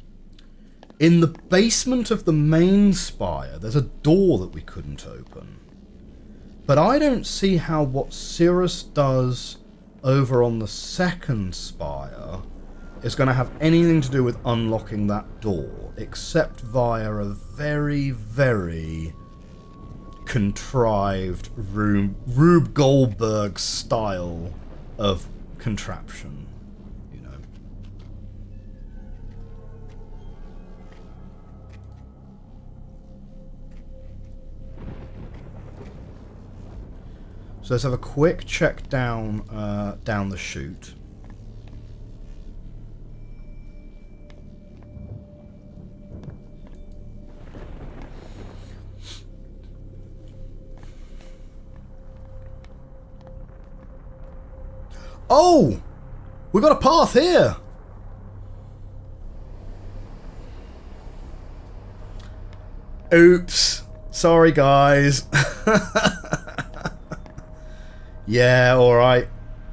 in the basement of the main spire, there's a door that we couldn't open. But I don't see how what Cirrus does over on the second spire is going to have anything to do with unlocking that door, except via a very, very contrived Rube Goldberg style of contraption, you know. So let's have a quick check down the chute. Oh! We got a path here! Oops. Sorry, guys. Yeah, alright.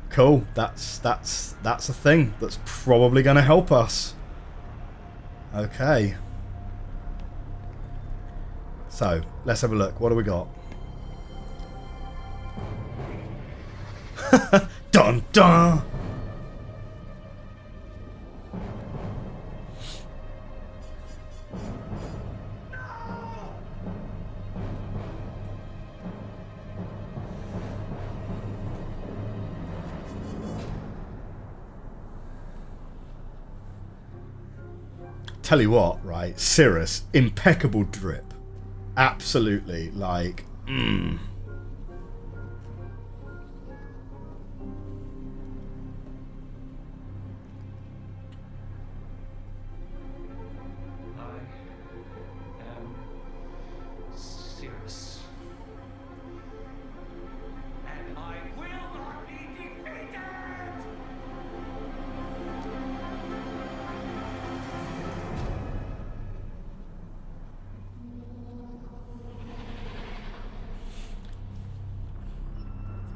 Cool. That's a thing that's probably going to help us. Okay. So, let's have a look. What do we got? Dun dun! Tell you what, right? Cirrus, impeccable drip. Absolutely, like,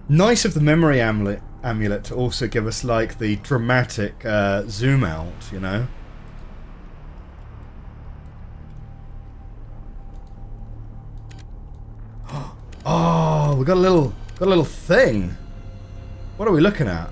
nice of the memory amulet to also give us like the dramatic zoom out, you know. Oh, we got a little thing. What are we looking at?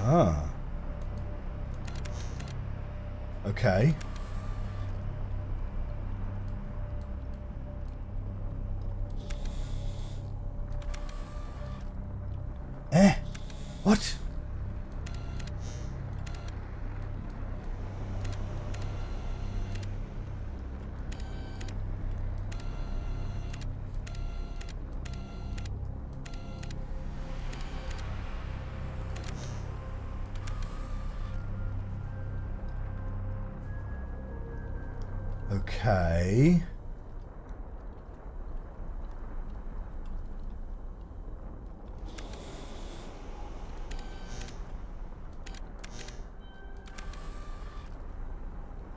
Ah. Okay. What? Okay.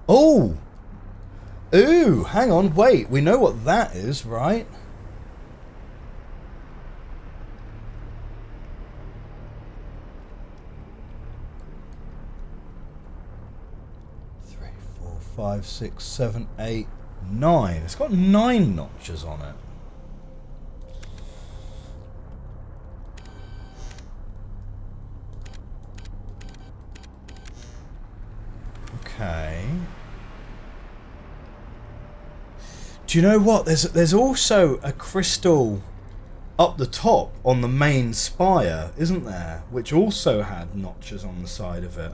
Oh! Ooh, hang on, wait. We know what that is, right? Three, 4, 5, 6, 7, 8, 9. It's got 9 notches on it. Okay. Do you know what? There's also a crystal up the top on the main spire, isn't there? Which also had notches on the side of it.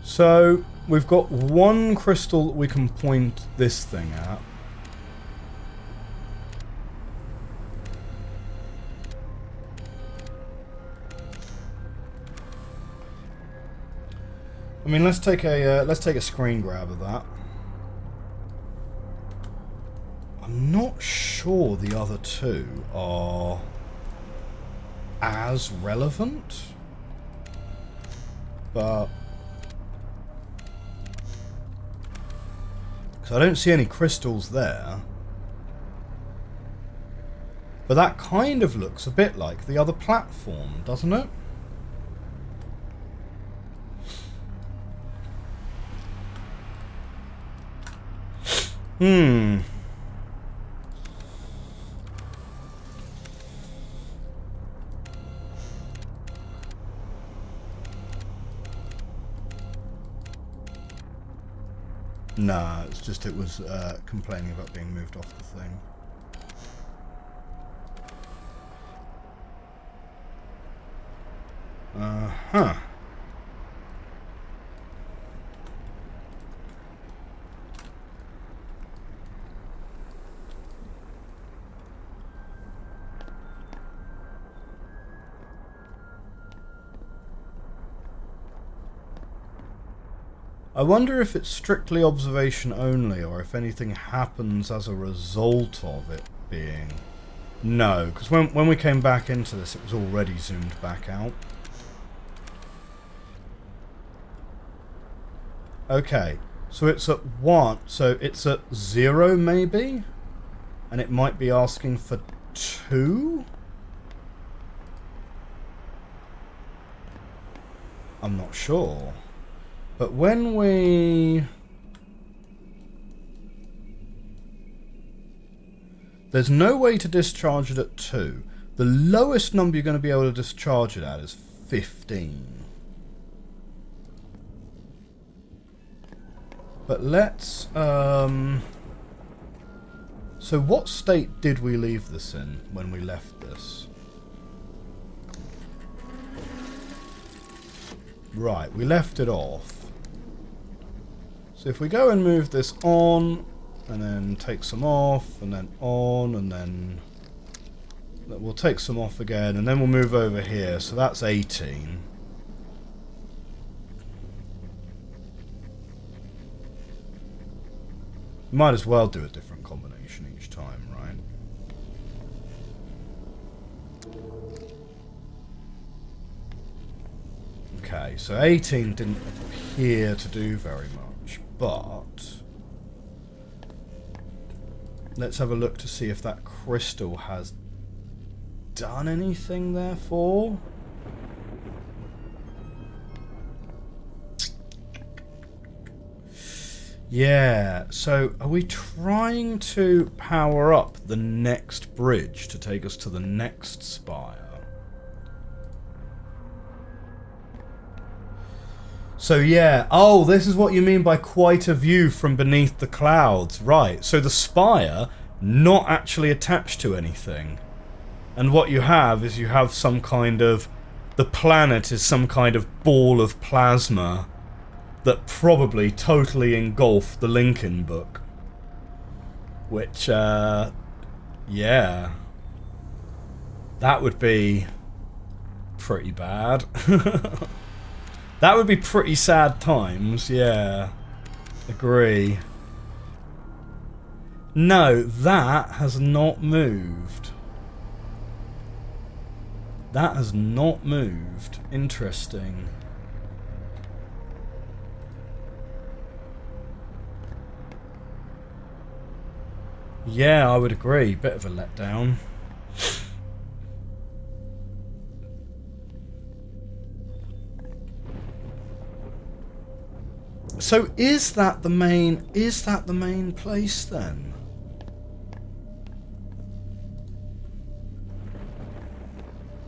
So, we've got one crystal that we can point this thing at. I mean, let's take a screen grab of that. I'm not sure the other two are as relevant, but because I don't see any crystals there. But that kind of looks a bit like the other platform, doesn't it? Nah, it's just it was complaining about being moved off the thing. Uh-huh. I wonder if it's strictly observation only, or if anything happens as a result of it being... No, because when we came back into this, it was already zoomed back out. Okay, so it's at 1, so it's at 0 maybe? And it might be asking for 2? I'm not sure. But when we... There's no way to discharge it at 2. The lowest number you're going to be able to discharge it at is 15. But let's... So what state did we leave this in when we left this? Right, we left it off. So if we go and move this on, and then take some off, and then on, and then we'll take some off again, and then we'll move over here. So that's 18. Might as well do a different combination each time, right? Okay, so 18 didn't appear to do very much, but let's have a look to see if that crystal has done anything, therefore. Yeah, so are we trying to power up the next bridge to take us to the next spire? So yeah, oh, this is what you mean by quite a view from beneath the clouds. Right, so the spire, not actually attached to anything. And what you have is you have some kind of... the planet is some kind of ball of plasma that probably totally engulfed the Lincoln book. Which, yeah. That would be pretty bad. That would be pretty sad times, yeah. Agree. No, that has not moved. That has not moved. Interesting. Yeah, I would agree. Bit of a letdown. So is that the main place then?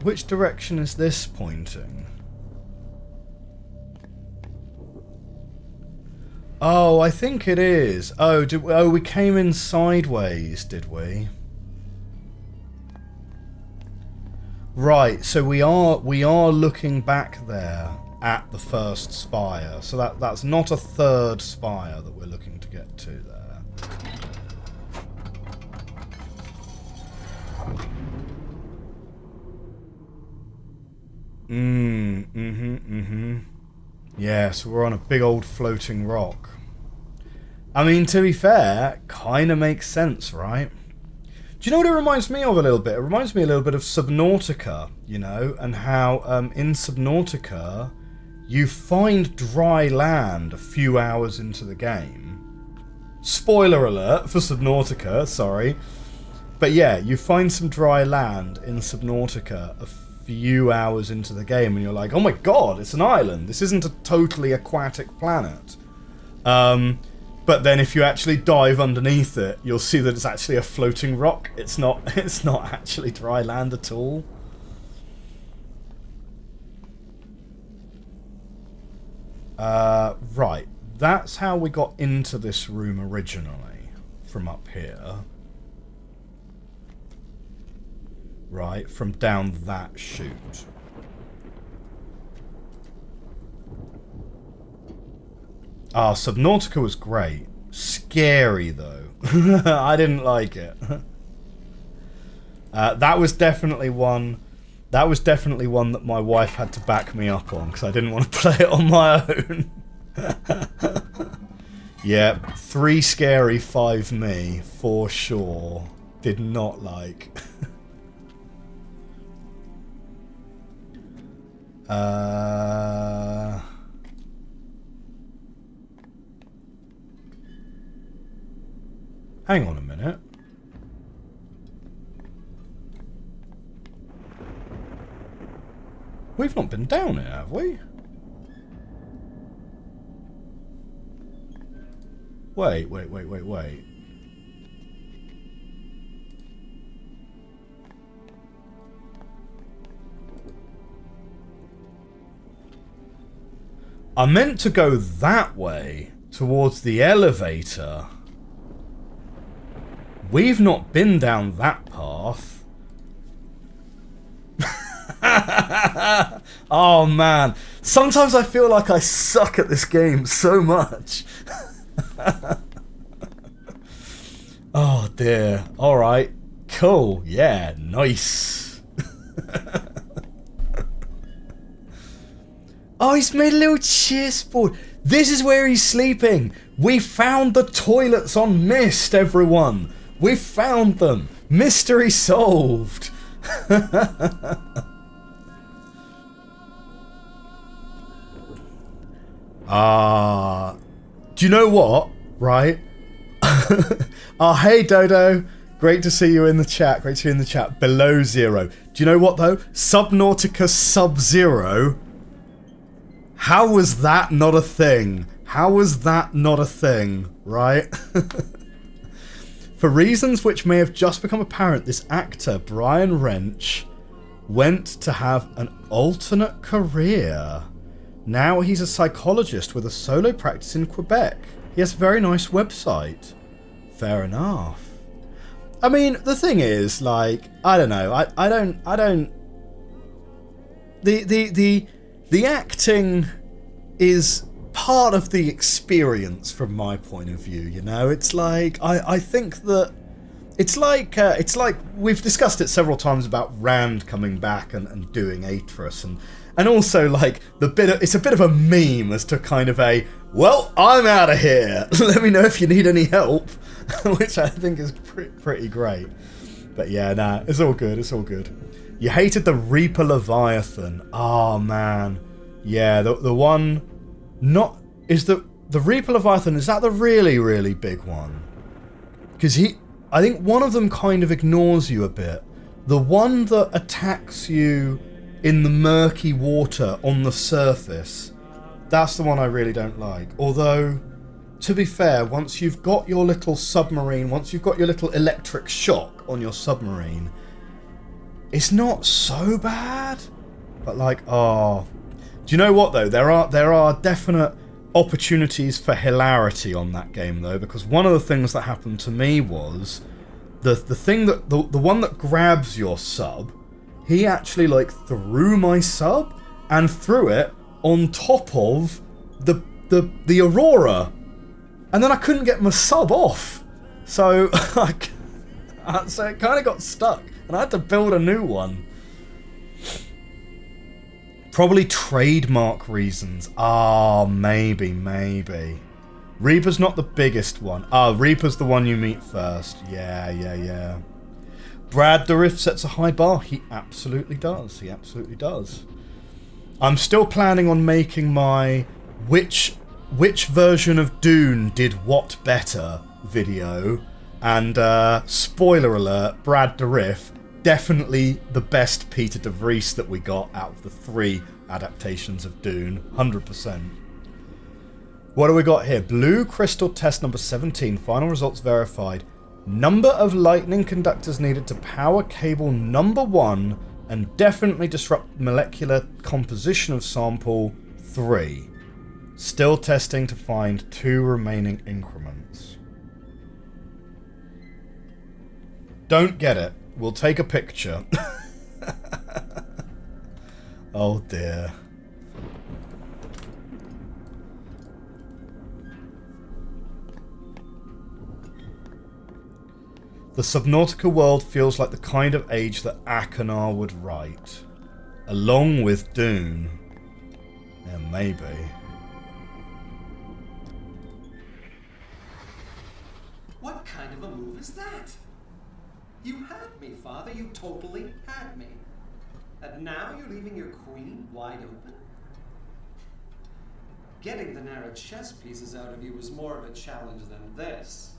Which direction is this pointing? Oh, I think it is. Oh, we came in sideways, did we? Right, so we are looking back there at the first spire. So that's not a third spire that we're looking to get to there. Yeah, so we're on a big old floating rock. I mean, to be fair, kind of makes sense, right? Do you know what it reminds me of a little bit? It reminds me a little bit of Subnautica, you know, and how in Subnautica you find dry land a few hours into the game. Spoiler alert for Subnautica, sorry. But yeah, you find some dry land in Subnautica a few hours into the game and you're like, oh my god, it's an island. This isn't a totally aquatic planet. But then if you actually dive underneath it, you'll see that it's actually a floating rock. It's not actually dry land at all. Right. That's how we got into this room originally, from up here. Right, from down that chute. Ah, Subnautica was great. Scary, though. I didn't like it. That was definitely one that my wife had to back me up on, because I didn't want to play it on my own. Yep, 3 scary, 5 me, for sure. Did not like. Hang on a minute. We've not been down here, have we? Wait. I meant to go that way, towards the elevator. We've not been down that path. Oh man, sometimes I feel like I suck at this game so much. Oh dear. Alright, cool, yeah, nice. Oh, he's made a little chessboard. This is where he's sleeping. We found the toilets on Myst, everyone. We found them. Mystery solved. Do you know what? Right? Hey Dodo. Great to see you in the chat. Great to see you in the chat. Below zero. Do you know what though? Subnautica Sub-Zero. How was that not a thing? How was that not a thing? Right? For reasons which may have just become apparent, this actor, Brian Wrench, went to have an alternate career. Now he's a psychologist with a solo practice in Quebec. He has a very nice website. Fair enough. I mean, the thing is, like, I don't know. I don't. The acting is part of the experience from my point of view. You know, it's like I think that it's like we've discussed it several times about Rand coming back and doing Atris and also like it's a bit of a meme as to kind of a, well, I'm out of here. Let me know if you need any help. Which I think is pretty great. But yeah, nah, it's all good, it's all good. You hated the Reaper Leviathan. Oh man. Yeah, the one... Not... Is the Reaper Leviathan, is that the really, really big one? Because I think one of them kind of ignores you a bit. The one that attacks you in the murky water on the surface, that's the one I really don't like. Although... To be fair, once you've got your little submarine, once you've got your little electric shock on your submarine, it's not so bad. But like, oh, do you know what though? There are definite opportunities for hilarity on that game though, because one of the things that happened to me was the thing that the one that grabs your sub, he actually like threw my sub and threw it on top of the Aurora. And then I couldn't get my sub off. So, so it kind of got stuck. And I had to build a new one. Probably trademark reasons. Ah, maybe. Reaper's not the biggest one. Ah, Reaper's the one you meet first. Yeah. Brad the Riff sets a high bar. He absolutely does. He absolutely does. I'm still planning on making my which version of Dune did what better video, and spoiler alert, Brad the Riff, definitely the best Peter de Vries that we got out of the 3 adaptations of Dune, 100%. What do we got here? Blue Crystal test number 17, final results verified. Number of lightning conductors needed to power cable number 1 and definitely disrupt molecular composition of sample 3. Still testing to find 2 remaining increments. Don't get it. We'll take a picture. Oh dear. The Subnautica world feels like the kind of age that Akanar would write. Along with Dune. Yeah, maybe. What kind of a move is that? You had me, Father. You totally had me. And now you're leaving your queen wide open? Getting the narrow chess pieces out of you was more of a challenge than this.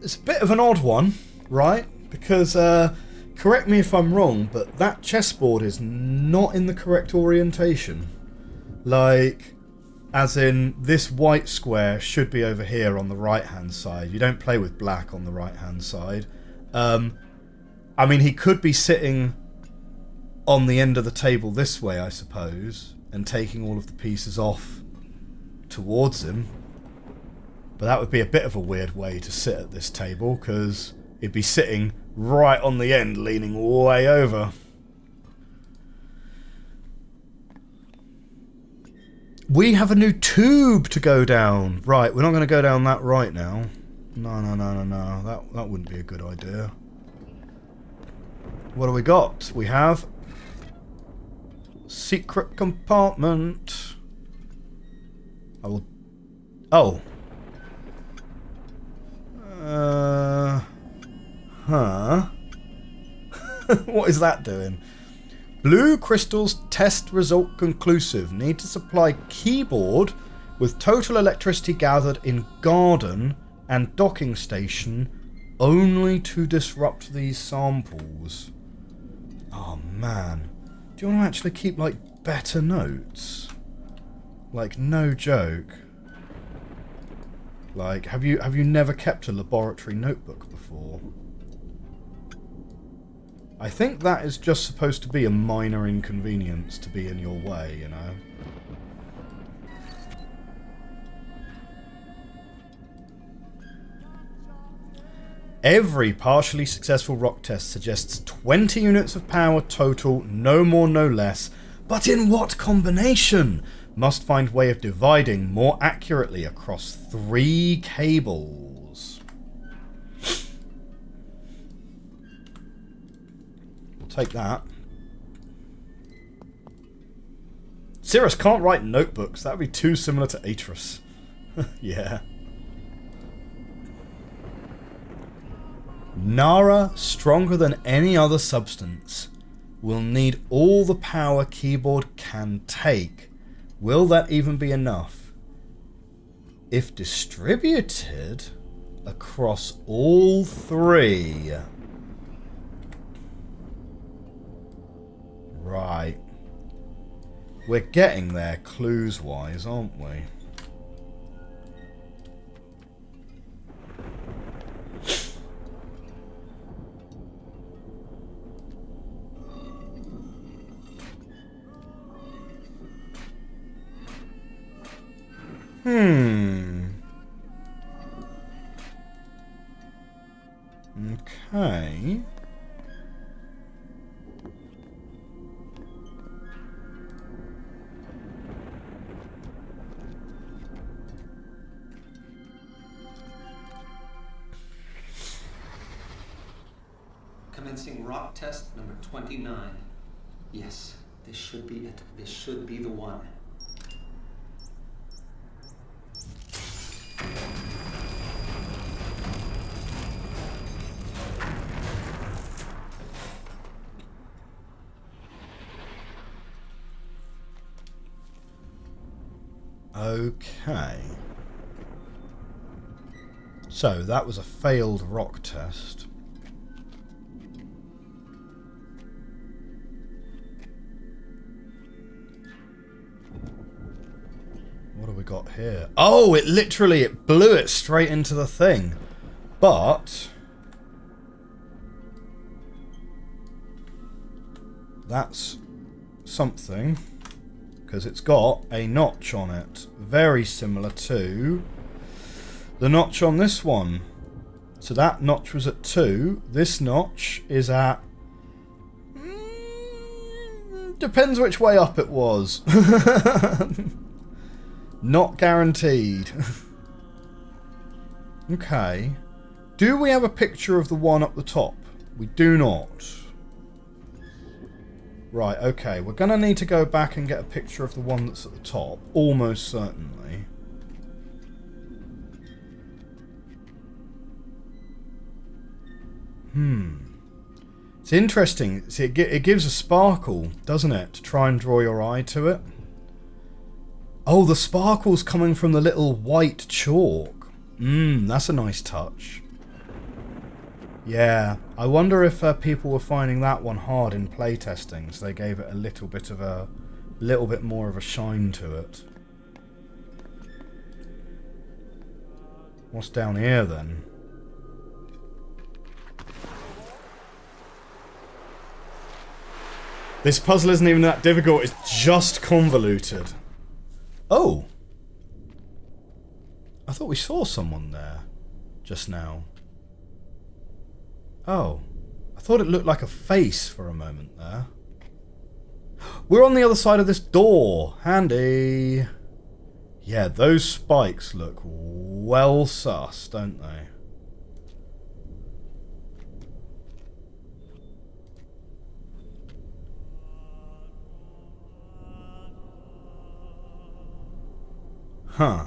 It's a bit of an odd one, right? Because, correct me if I'm wrong, but that chessboard is not in the correct orientation. Like, as in, this white square should be over here on the right-hand side. You don't play with black on the right-hand side. I mean, he could be sitting on the end of the table this way, I suppose, and taking all of the pieces off towards him. But that would be a bit of a weird way to sit at this table, because he'd be sitting right on the end, leaning way over. We have a new tube to go down. Right, we're not going to go down that right now. No. That wouldn't be a good idea. What do we got? We have... secret compartment. I will... Oh. Huh. What is that doing? Blue crystals test result conclusive. Need to supply keyboard with total electricity gathered in garden and docking station only to disrupt these samples. Oh man. Do you want to actually keep like better notes? Like no joke. Like have you never kept a laboratory notebook before? I think that is just supposed to be a minor inconvenience to be in your way, you know. Every partially successful rock test suggests 20 units of power total, no more, no less. But in what combination? Must find way of dividing more accurately across 3 cables. We'll take that. Cirrus can't write notebooks. That would be too similar to Atris. Yeah. Nara, stronger than any other substance, will need all the power keyboard can take. Will that even be enough? If distributed across all 3. Right. We're getting there clues-wise, aren't we? Okay. Commencing rock test number 29. Yes, this should be it. This should be the one. Okay. So, that was a failed rock test. What have we got here? Oh, it blew it straight into the thing. But that's something, because it's got a notch on it, very similar to the notch on this one. So that notch was at 2. This notch is at... depends which way up it was. Not guaranteed. Okay. Do we have a picture of the one up the top? We do not. Right, okay. We're going to need to go back and get a picture of the one that's at the top. Almost certainly. It's interesting. See, it gives a sparkle, doesn't it? To try and draw your eye to it. Oh, the sparkle's coming from the little white chalk. That's a nice touch. Yeah, I wonder if people were finding that one hard in playtesting, so they gave it a little bit more of a shine to it. What's down here then? This puzzle isn't even that difficult, it's just convoluted. Oh! I thought we saw someone there just now. Oh. I thought it looked like a face for a moment there. We're on the other side of this door. Handy. Yeah, those spikes look well sus, don't they? Huh.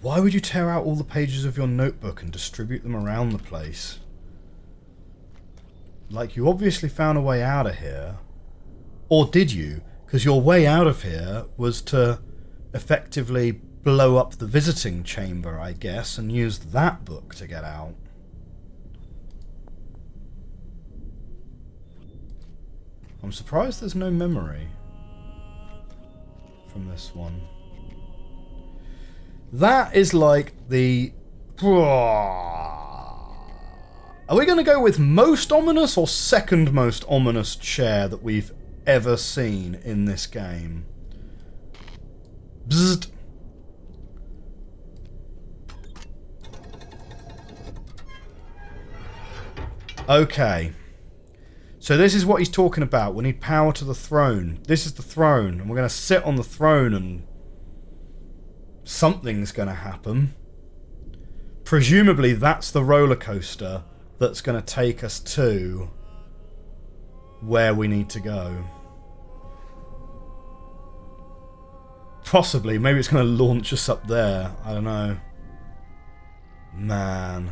Why would you tear out all the pages of your notebook and distribute them around the place? Like, you obviously found a way out of here. Or did you? Because your way out of here was to effectively blow up the visiting chamber, I guess, and use that book to get out. I'm surprised there's no memory from this one. That is like the... Are we going to go with most ominous or second most ominous chair that we've ever seen in this game? Bzzzt. Okay. So this is what he's talking about. We need power to the throne. This is the throne. And we're going to sit on the throne and... something's going to happen. Presumably that's the roller coaster that's going to take us to where we need to go. Possibly. Maybe it's going to launch us up there. I don't know. Man.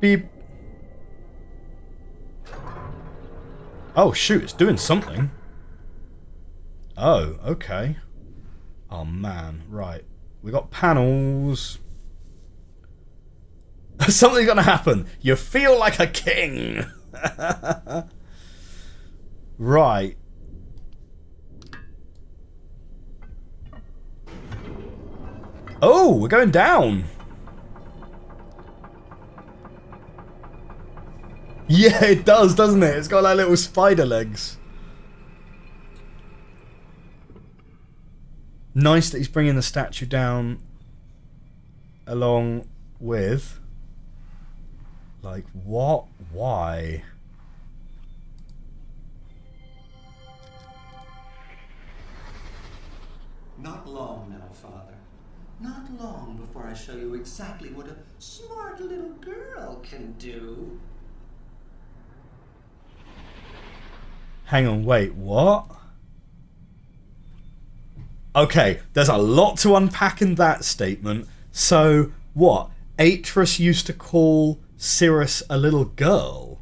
Beep. Oh, shoot. It's doing something. Oh, okay. Oh, man. Right. We got panels. Something's gonna happen. You feel like a king. Right. Oh, we're going down. Yeah, it does, doesn't it? It's got like little spider legs. Nice that he's bringing the statue down along with... Like, what? Why? Not long now, Father. Not long before I show you exactly what a smart little girl can do. Hang on, wait, what? Okay, there's a lot to unpack in that statement. So, what? Atreus used to call Cirrus a little girl?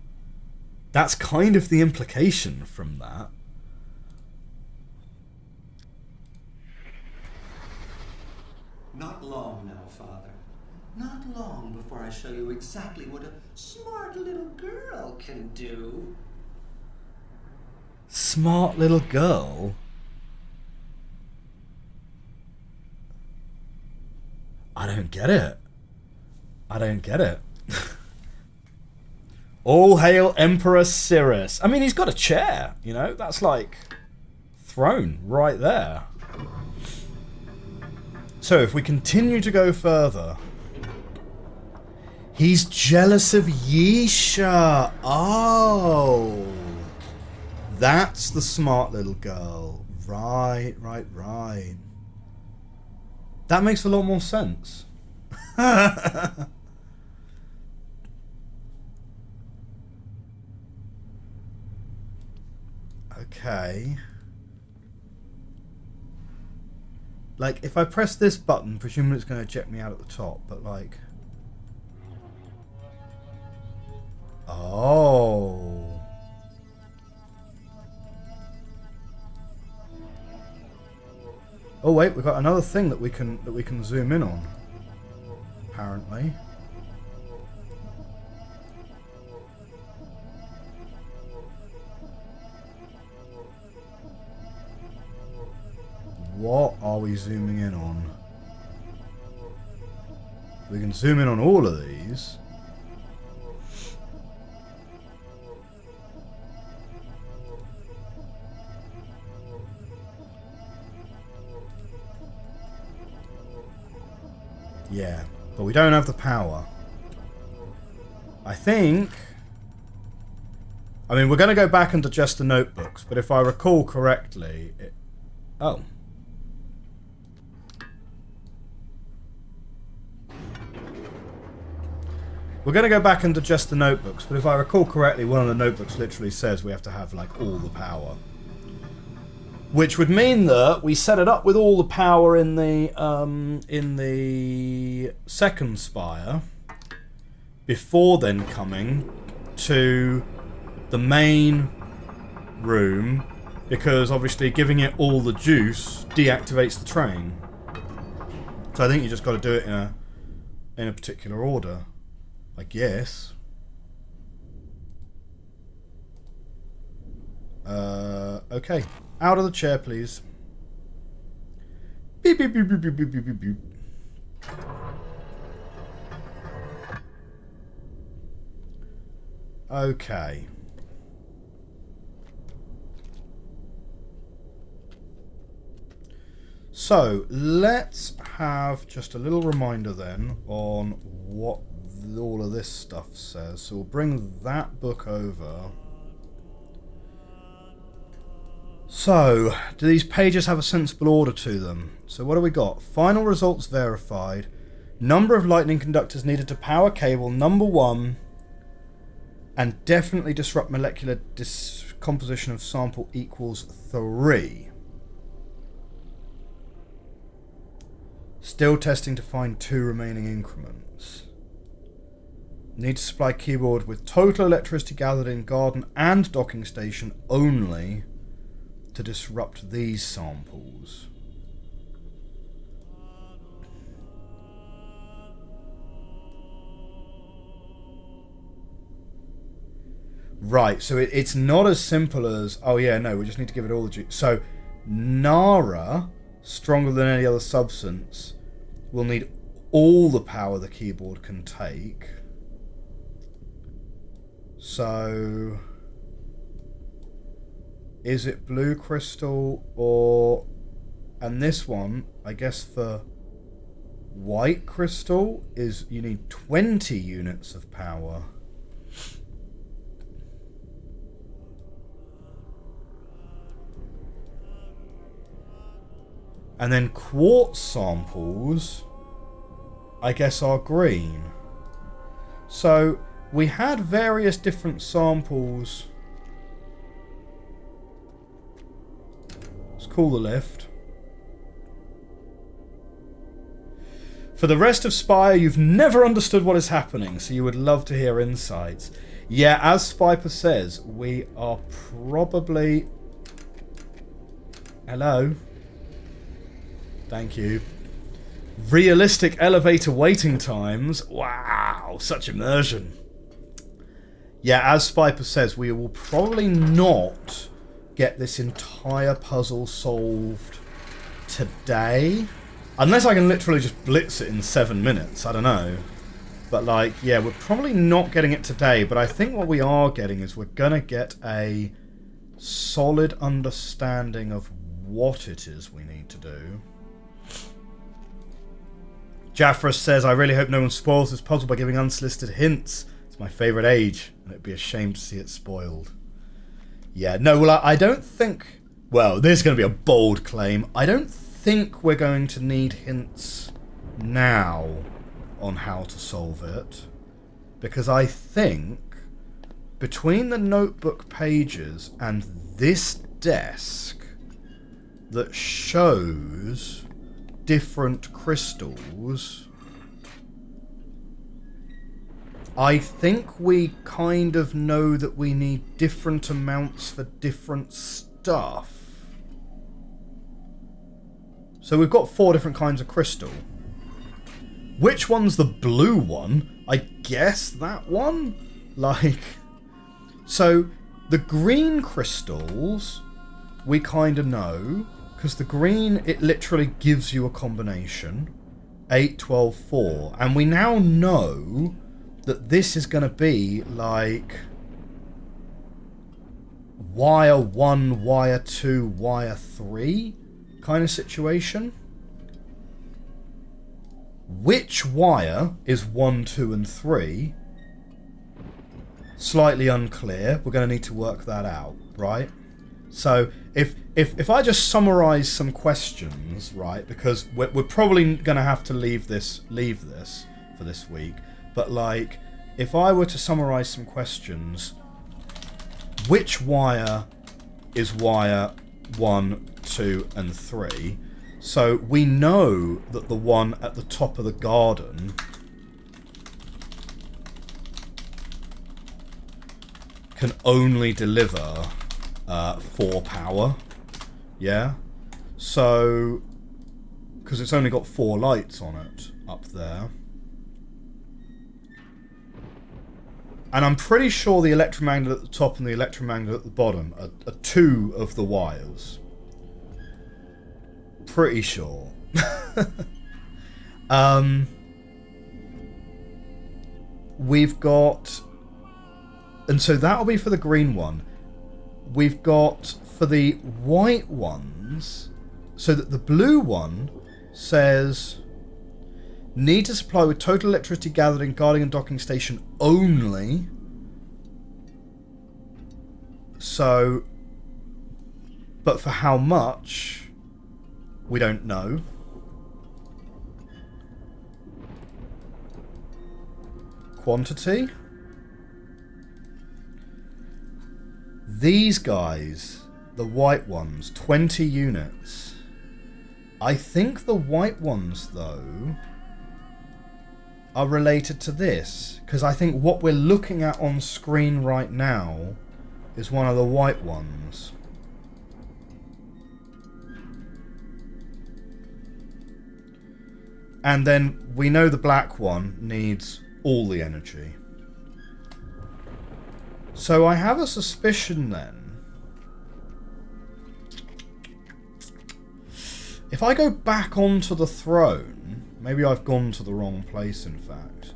That's kind of the implication from that. Not long now, Father. Not long before I show you exactly what a smart little girl can do. Smart little girl? I don't get it. I don't get it. All hail Emperor Cirrus. I mean, he's got a chair, you know? That's like throne right there. So if we continue to go further... He's jealous of Yisha. Oh. That's the smart little girl. Right, right, right. That makes a lot more sense. Okay. Like, if I press this button, presumably it's going to eject me out at the top, but like... Oh. Oh wait, we've got another thing that we can zoom in on. Apparently. What are we zooming in on? We can zoom in on all of these. Yeah, but we don't have the power. I think... I mean, we're going to go back and adjust the notebooks, but if I recall correctly... Oh. We're going to go back and adjust the notebooks, but if I recall correctly, one of the notebooks literally says we have to have, like, all the power. Which would mean that we set it up with all the power in the second Spire, before then coming to the main room, because obviously giving it all the juice deactivates the train. So I think you just got to do it in a particular order, I guess. Okay. Out of the chair, please. Beep, beep, beep, beep, beep, beep, beep, beep. Okay. So, let's have just a little reminder then on what all of this stuff says. So we'll bring that book over. So, do these pages have a sensible order to them? So what do we got? Final results verified. Number of lightning conductors needed to power cable, number 1. And definitely disrupt molecular decomposition of sample equals 3. Still testing to find 2 remaining increments. Need to supply keyboard with total electricity gathered in garden and docking station only to disrupt these samples. Right, so it's not as simple as, oh yeah, no, we just need to give it all the juice. So, Nara, stronger than any other substance, will need all the power the keyboard can take. So, is it blue crystal or... And this one, I guess for white crystal, is you need 20 units of power. And then quartz samples, I guess, are green. So we had various different samples. Let's call the lift. For the rest of Spire, you've never understood what is happening, so you would love to hear insights. Yeah, as Spiper says, we are probably... Hello? Thank you. Realistic elevator waiting times. Wow, such immersion. Yeah, as Spiper says, we will probably not get this entire puzzle solved today. Unless I can literally just blitz it in 7 minutes. I don't know. But, like, yeah, we're probably not getting it today. But I think what we are getting is we're going to get a solid understanding of what it is we need to do. Jaffrus says, I really hope no one spoils this puzzle by giving unsolicited hints. It's my favourite age, and it'd be a shame to see it spoiled. Yeah, no, well, I don't think... Well, this is going to be a bold claim. I don't think we're going to need hints now on how to solve it. Because I think between the notebook pages and this desk that shows different crystals, I think we kind of know that we need different amounts for different stuff. So we've got 4 different kinds of crystal. Which one's the blue one? I guess that one? Like, so the green crystals we kind of know, because the green, it literally gives you a combination. 8, 12, 4. And we now know that this is going to be like wire 1, wire 2, wire 3 kind of situation. Which wire is 1, 2, and 3? slightly unclear. We're going to need to work that out, right? So if I just summarize some questions, right, because we're probably going to have to leave this for this week, but like if I were to summarize some questions, which wire is wire 1, 2 and 3? So we know that the one at the top of the garden can only deliver 4 power. Yeah? So, because it's only got 4 lights on it up there. And I'm pretty sure the electromagnet at the top and the electromagnet at the bottom are 2 of the wires. Pretty sure. We've got... And so that'll be for the green one. We've got for the white ones, so that the blue one says need to supply with total electricity gathered in guarding and docking station only. So, but for how much, we don't know. Quantity. These guys, the white ones, 20 units. I think the white ones, though, are related to this. Because I think what we're looking at on screen right now is one of the white ones. And then we know the black one needs all the energy. So I have a suspicion then. If I go back onto the throne, maybe I've gone to the wrong place in fact.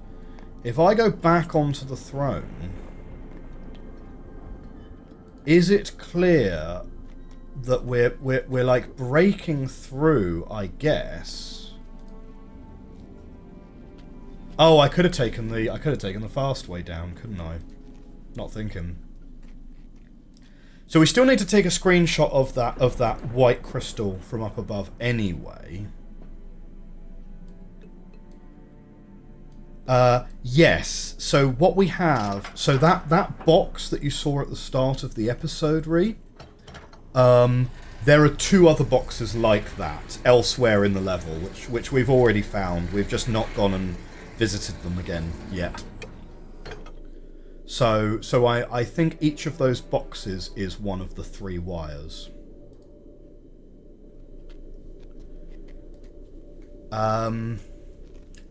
If I go back onto the throne, is it clear that we're like breaking through, I guess? Oh, I could have taken the fast way down, couldn't I? Not thinking. So we still need to take a screenshot of that white crystal from up above anyway. Yes. So what we have, so that box that you saw at the start of the episode, there are 2 other boxes like that elsewhere in the level, which we've already found. We've just not gone and visited them again yet. So I think each of those boxes is one of the 3 wires.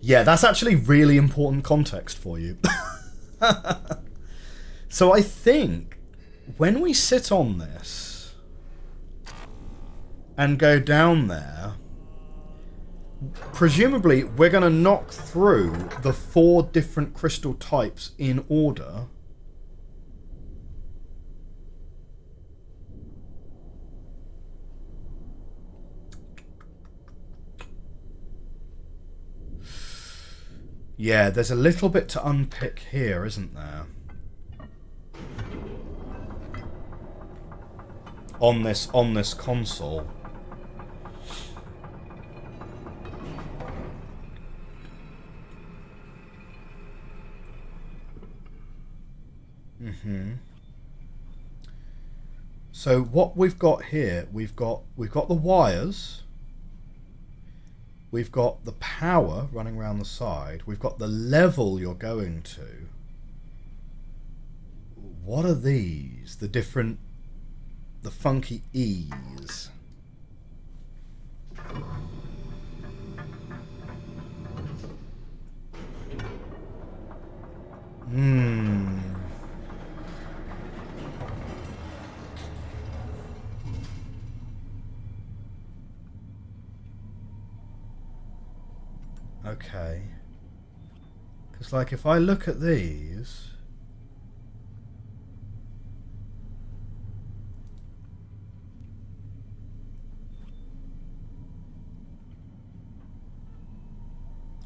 Yeah, that's actually really important context for you. So I think when we sit on this and go down there, presumably we're going to knock through the 4 different crystal types in order. Yeah, there's a little bit to unpick here, isn't there? On this console. So what we've got here, we've got the wires, we've got the power running around the side, we've got the level you're going to. What are these? The funky E's. Okay. Because, like, if I look at these...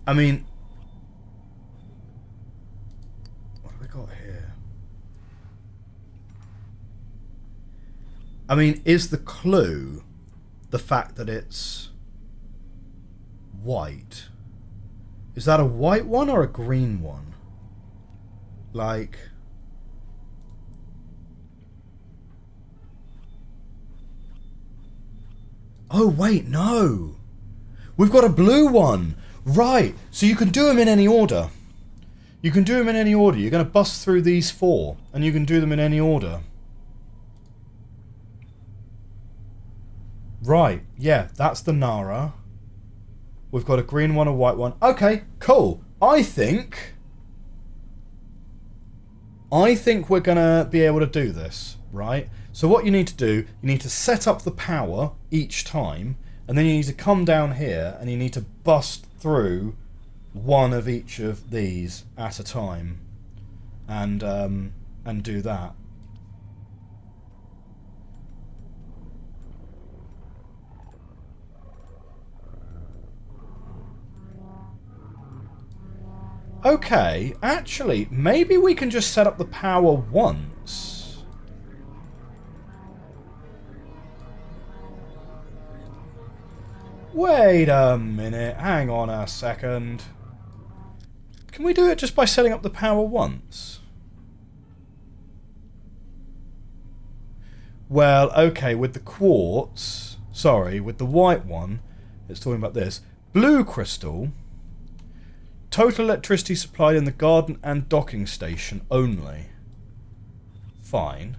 I mean... What have we got here? I mean, is the clue the fact that it's white? Is that a white one or a green one? Like... Oh, wait, no. We've got a blue one. Right. So you can do them in any order. You can do them in any order. You're going to bust through these 4, and you can do them in any order. Right. Yeah, that's the Nara. We've got a green one, a white one. Okay, cool. I think we're going to be able to do this, right? So what you need to do, you need to set up the power each time, and then you need to come down here and you need to bust through one of each of these at a time, and do that. Okay, actually, maybe we can just set up the power once. Wait a minute, hang on a second. Can we do it just by setting up the power once? Well, okay, with the quartz, sorry, with the white one, it's talking about this. Blue crystal, total electricity supplied in the garden and docking station only. Fine.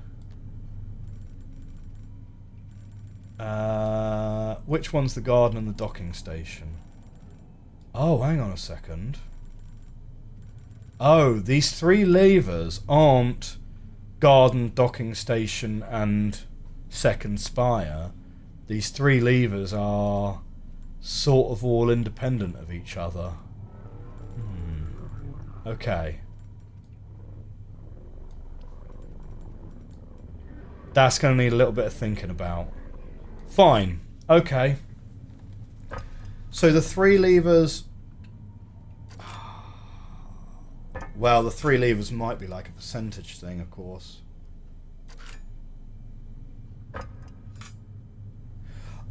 Which one's the garden and the docking station? Oh, hang on a second. Oh, these 3 levers aren't garden, docking station, and second spire. These 3 levers are sort of all independent of each other. Okay. That's going to need a little bit of thinking about. Fine. Okay. So the 3 levers... Well, the 3 levers might be like a percentage thing, of course.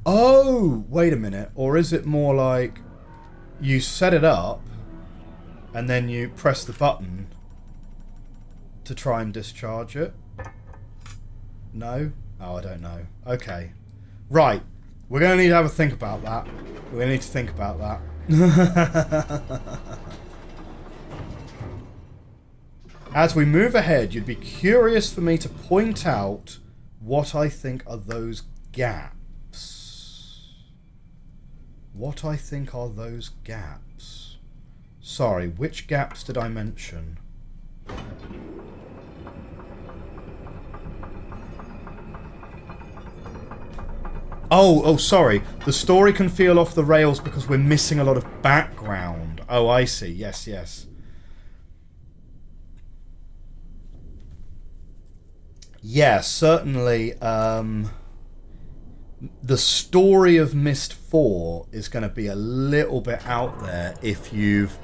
Oh, wait a minute. Or is it more like you set it up and then you press the button to try and discharge it? No? Oh, I don't know. Okay. Right. We're going to need to have a think about that. We're going to need to think about that. As we move ahead, you'd be curious for me to point out what I think are those gaps. What I think are those gaps. Sorry, which gaps did I mention? Oh, sorry. The story can feel off the rails because we're missing a lot of background. Oh, I see. Yes, yes. Yeah, certainly. The story of Myst IV is going to be a little bit out there if you've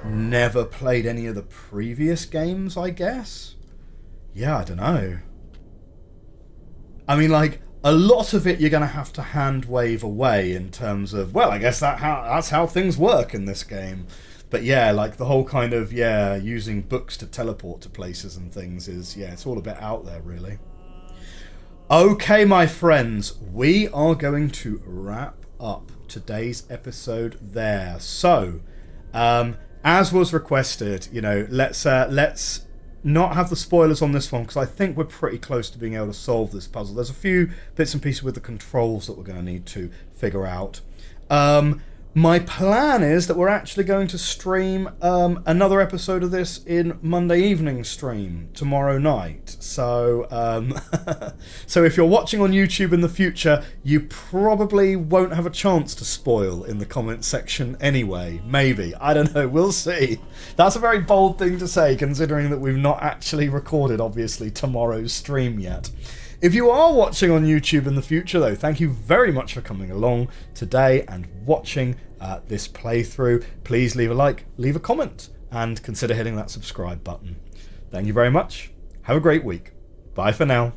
never played any of the previous games, I guess. Yeah, I don't know. I mean, like, a lot of it you're going to have to hand wave away in terms of, well, I guess that's how things work in this game. But yeah, like the whole kind of, yeah, using books to teleport to places and things is, yeah, it's all a bit out there, really. Okay, my friends, we are going to wrap up today's episode there. So, as was requested, you know, let's not have the spoilers on this one because I think we're pretty close to being able to solve this puzzle. There's a few bits and pieces with the controls that we're going to need to figure out. My plan is that we're actually going to stream another episode of this in Monday evening stream tomorrow night. So, so if you're watching on YouTube in the future, you probably won't have a chance to spoil in the comment section anyway. Maybe. I don't know. We'll see. That's a very bold thing to say, considering that we've not actually recorded, obviously, tomorrow's stream yet. If you are watching on YouTube in the future, though, thank you very much for coming along today and watching this playthrough. Please leave a like, leave a comment, and consider hitting that subscribe button. Thank you very much. Have a great week. Bye for now.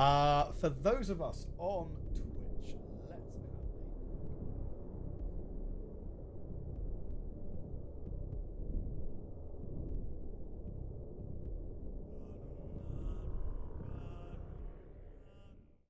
For those of us on